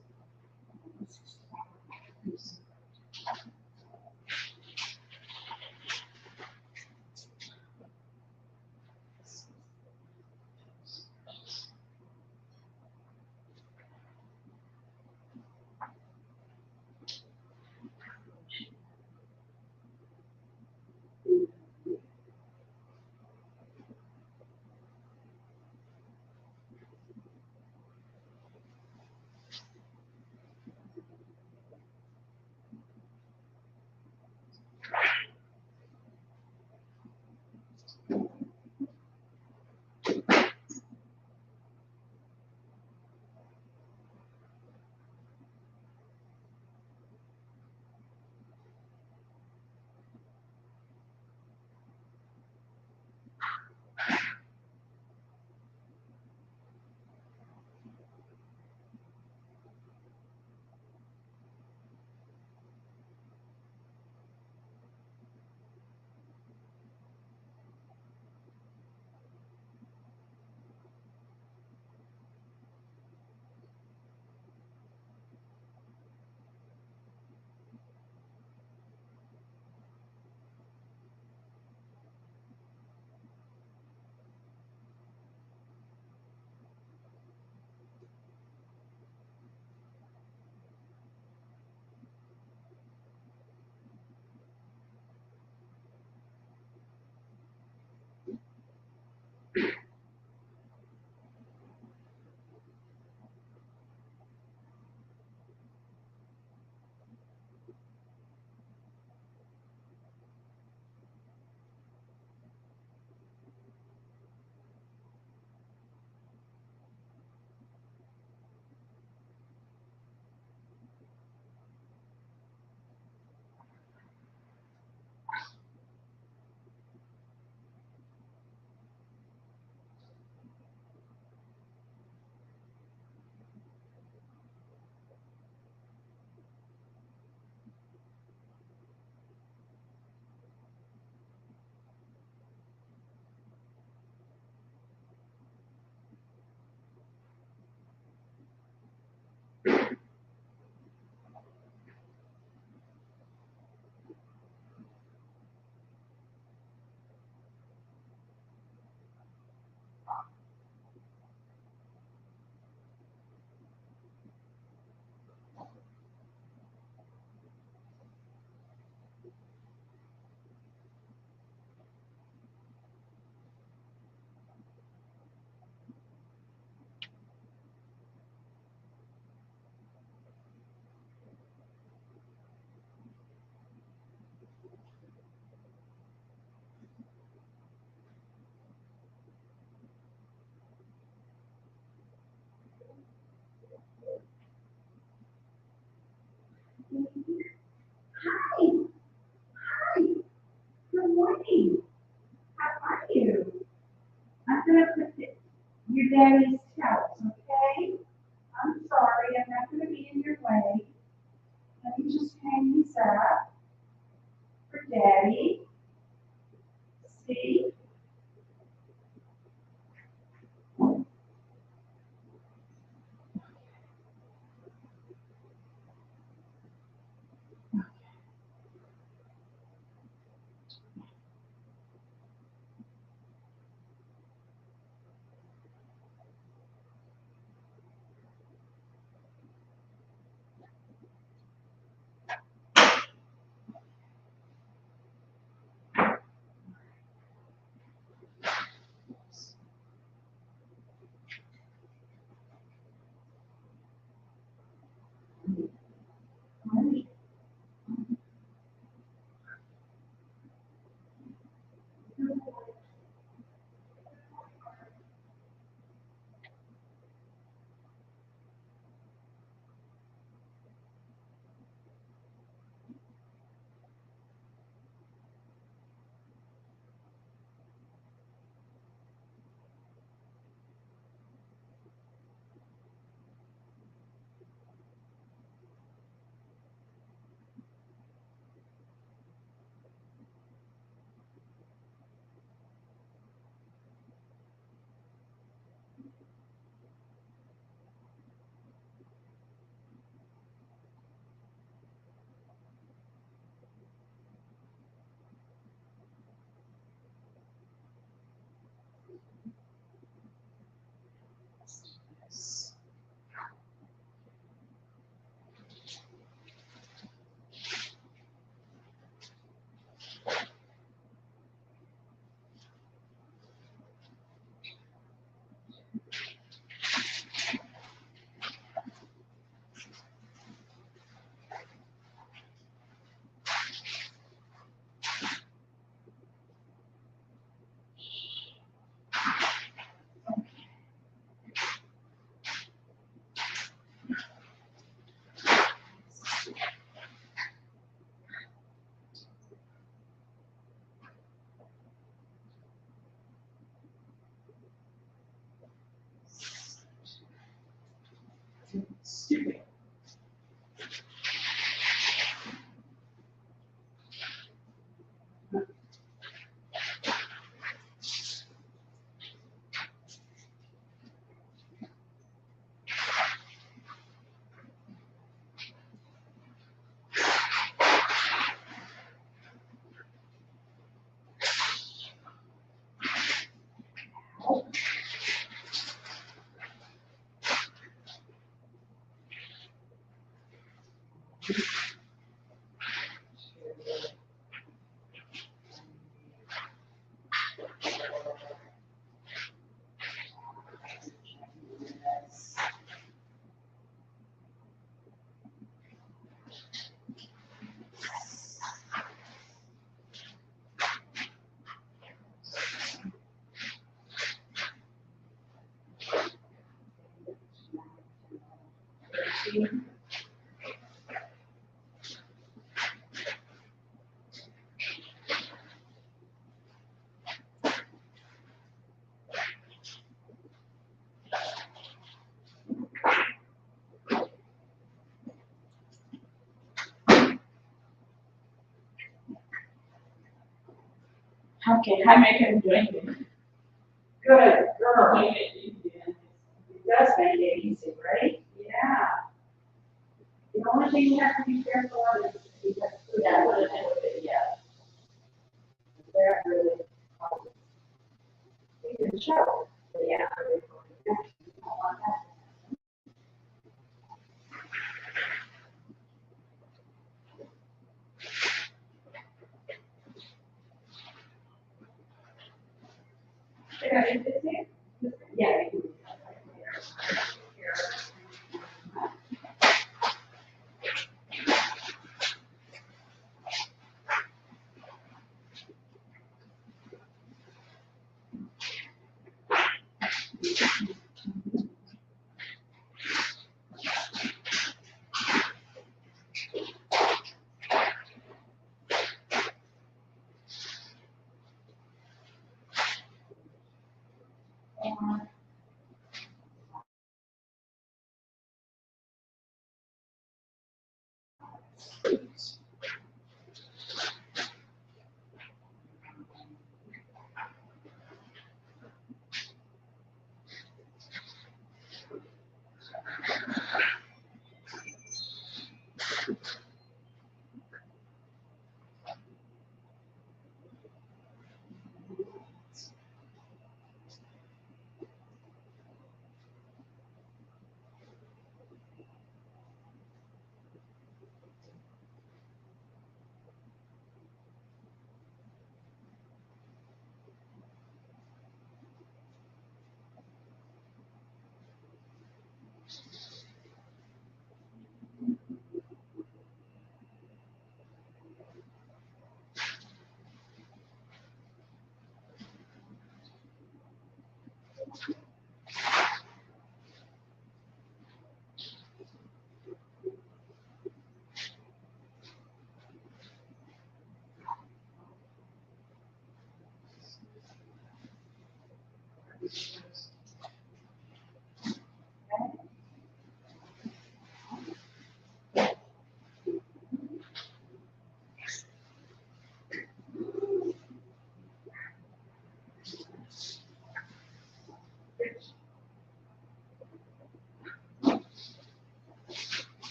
Hi. Hi. Good morning. How are you? I'm gonna put your daddy's towels, okay? I'm sorry, I'm not gonna be in your way. Let me just hang these up for daddy. See? Stupid. Okay, hi, make him doing it. Good, girl. Make it easy. It does make it easy, right? Yeah. The only thing you have to be careful of is you have to put that little bit of it, yeah. That really, you can show, but yeah. Yeah, it's here. Yeah. You can.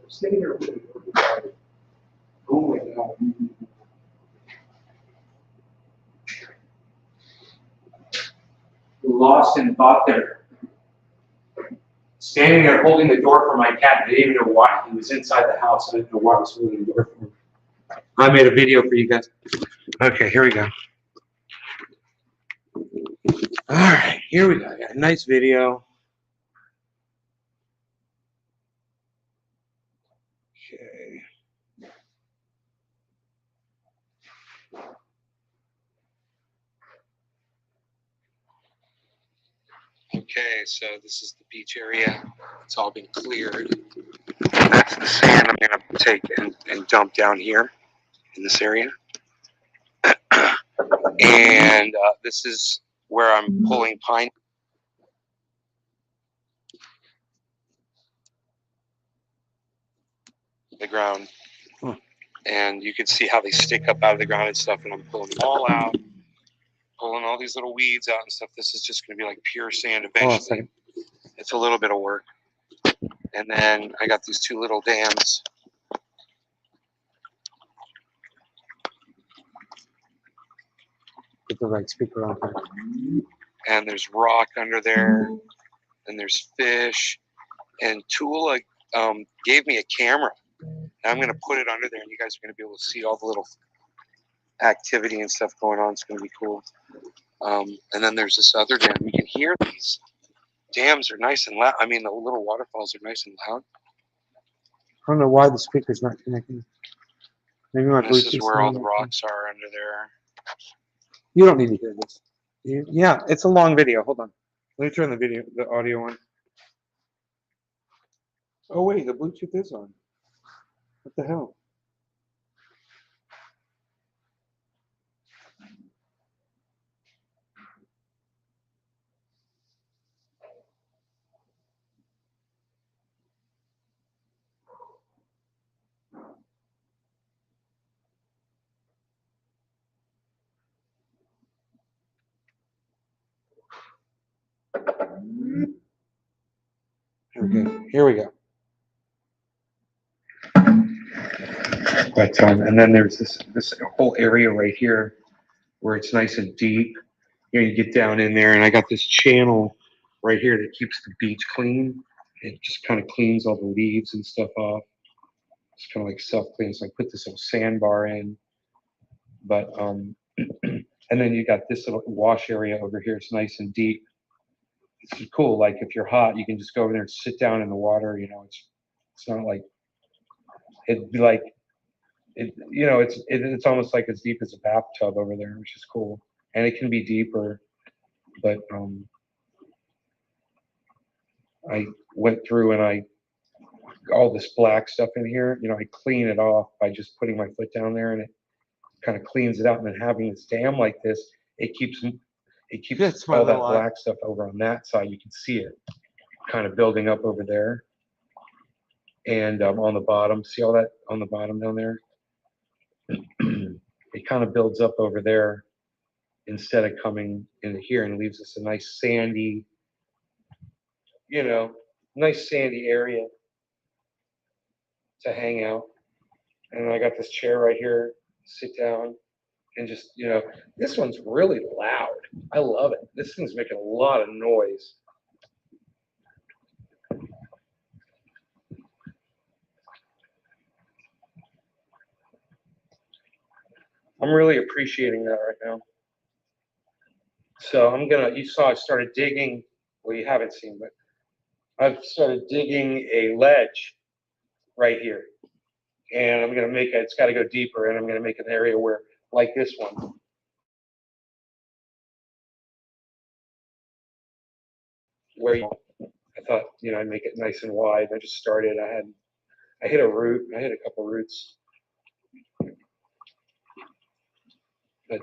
Stay here. Oh my God. Lost in thought there. Standing there holding the door for my cat. I didn't even know why. He was inside the house. I didn't know why I was holding the door for him. I made a video for you guys. Okay, here we go. All right, here we go. I got a nice video. Okay. Okay, so this is the beach area. It's all been cleared. That's the sand I'm gonna take and dump down here in this area. And this is where I'm pulling pine. The ground. And you can see how they stick up out of the ground and stuff, and I'm pulling them all out, pulling all these little weeds out and stuff. This is just going to be like pure sand eventually. It's a little bit of work. And then I got these two little dams. Put the right speaker on there. And there's rock under there, and there's fish. And Tula gave me a camera. And I'm going to put it under there, and you guys are going to be able to see all the little activity and stuff going on. It's going to be cool. And then there's this other dam. You can hear these dams are nice and loud. I mean, the little waterfalls are nice and loud. I don't know why the speaker's not connecting. Maybe my This is Bluetooth's where all not the working. rocks are under there. You don't need to hear this. Yeah, it's a long video. Hold on. Let me turn the audio on. Oh wait, the Bluetooth is on. What the hell? Okay, here we go. But and then there's this whole area right here where it's nice and deep. You know, you get down in there, and I got this channel right here that keeps the beach clean. It just kind of cleans all the leaves and stuff off. It's kind of like self-clean. So I put this little sandbar in. But and then you got this little wash area over here. It's nice and deep. It's cool. Like if you're hot, you can just go over there and sit down in the water. You know, it's not like it'd be like it's almost like as deep as a bathtub over there, which is cool. And it can be deeper, but I went through and all this black stuff in here, I clean it off by just putting my foot down there, and it kind of cleans it out. And then having this dam like this, it keeps That's my all that little eye. black stuff over on that side. You can see it kind of building up over there. And on the bottom, see all that on the bottom down there? It kind of builds up over there instead of coming into here, and leaves us a nice sandy, nice sandy area to hang out. And I got this chair right here, sit down, and just, this one's really loud. I love it. This thing's making a lot of noise. I'm really appreciating that right now. So you saw I started digging, well, you haven't seen, but I've started digging a ledge right here. And I'm going to it's got to go deeper, and I'm going to make an area where, like this one. Where I thought, I'd make it nice and wide. I just started, I hit a couple roots. But,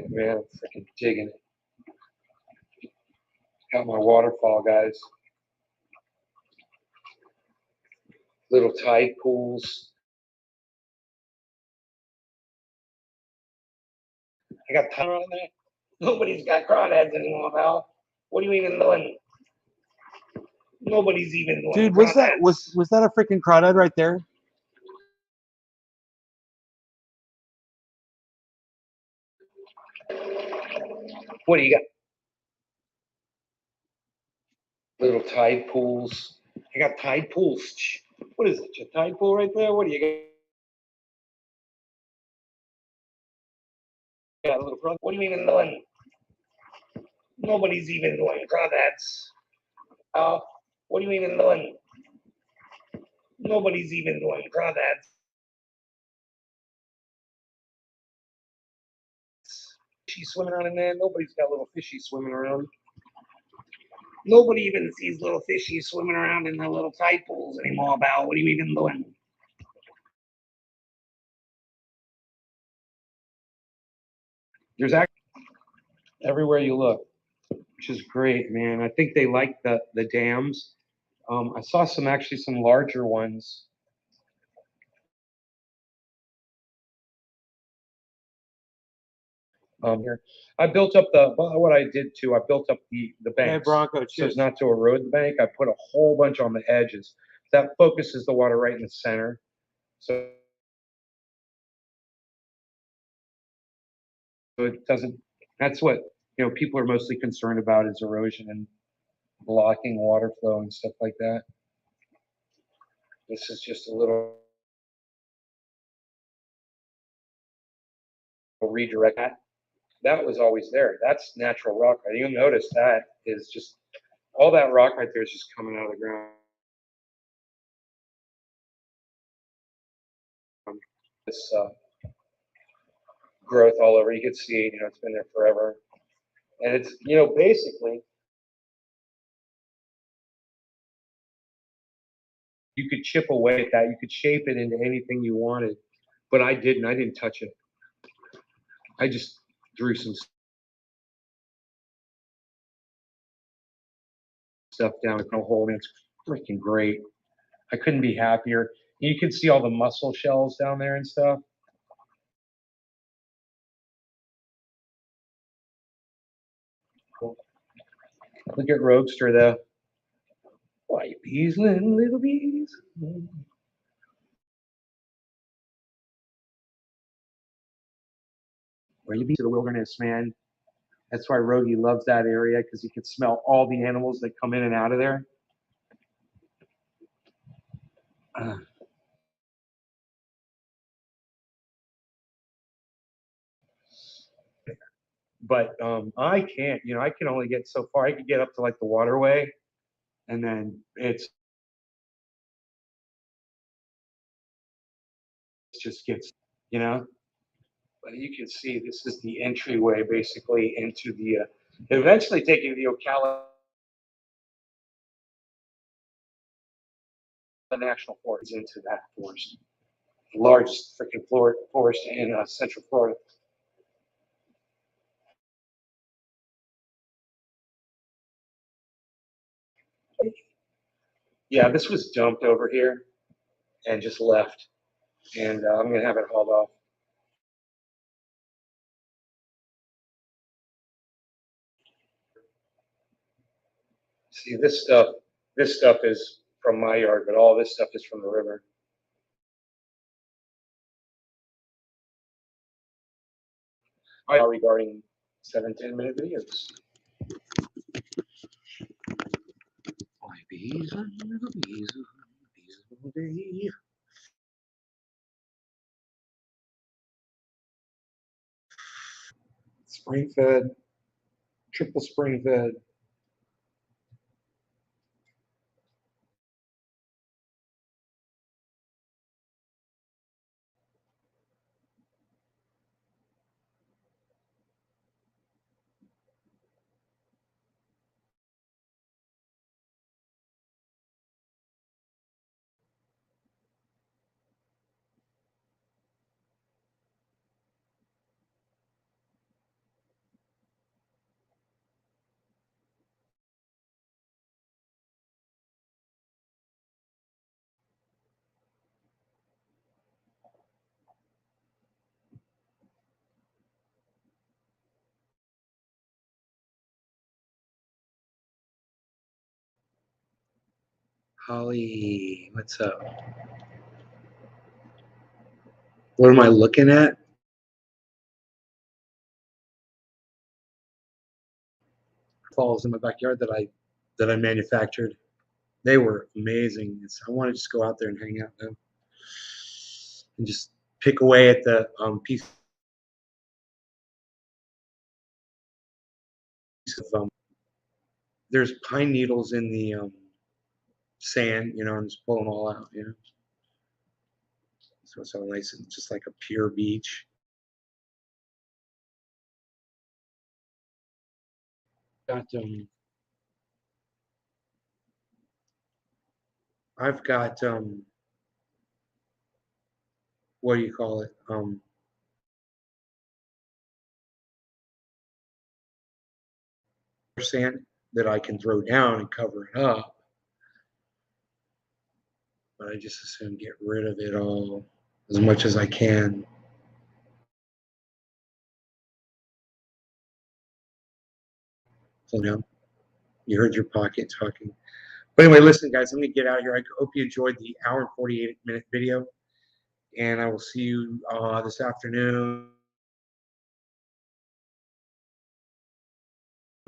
man, I'm freaking digging it. Got my waterfall, guys. Little tide pools. I got time on that. Nobody's got crawdads anymore, pal. What are you even doing? Nobody's even doing. Dude, was that a freaking crawdad right there? What do you got? Little tide pools. I got tide pools. What is it? A tide pool right there? What do you got? A little crawdad? What are you even doing? Nobody's even doing crawdads. What are you even doing? Nobody's even doing crawdads. Fishy swimming around in there. Nobody's got little fishy swimming around. Nobody even sees little fishy swimming around in the little tide pools anymore, pal. What are you even doing? There's actually everywhere you look, which is great, man. I think they like the dams. I saw some larger ones. Here, I built up what I did too. I built up the banks. Hey, Bronco, So cheers. as not to erode the bank, I put a whole bunch on the edges. That focuses the water right in the center. So it doesn't. That's what people are mostly concerned about, is erosion and blocking water flow and stuff like that. This is just a little redirect. That was always there. That's natural rock. You'll notice that is just all that rock right there is just coming out of the ground. This growth all over. You can see, it's been there forever, and it's basically you could chip away at that. You could shape it into anything you wanted, but I didn't. I didn't touch it. I just drew some stuff down with no hole, and it's freaking great. I couldn't be happier. You can see all the mussel shells down there and stuff. Cool. Look at Roadster though. White bees, little bees. Where you be to the wilderness, man. That's why Rogie loves that area, because he can smell all the animals that come in and out of there. But I can't, I can only get so far. I could get up to like the waterway, and then it's just gets, you know. But you can see this is the entryway basically into the, eventually taking the Ocala National Forest into that forest. The largest freaking forest in Central Florida. Yeah, this was dumped over here and just left. And I'm going to have it hauled off. See, this stuff is from my yard, but all this stuff is from the river. Regarding 7-10 minute videos. Why bees, little bees, bees all day. Spring fed, triple spring fed. Holly, what's up? What am I looking at? Falls in my backyard that I manufactured. They were amazing. I want to just go out there and hang out now and just pick away at the piece of there's pine needles in the sand, you know, and just pull them all out, you know. So it's all nice and just like a pure beach. Got I've got what do you call it? Sand that I can throw down and cover it up. But I just assume get rid of it all as much as I can. Slow down. You heard your pocket talking. But anyway, listen, guys, I'm going to get out of here. I hope you enjoyed the hour and 48-minute video. And I will see you this afternoon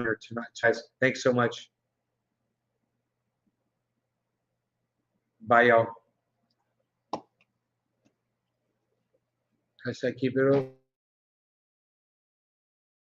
or tonight. Guys, thanks so much. Bye, y'all. I said keep it open.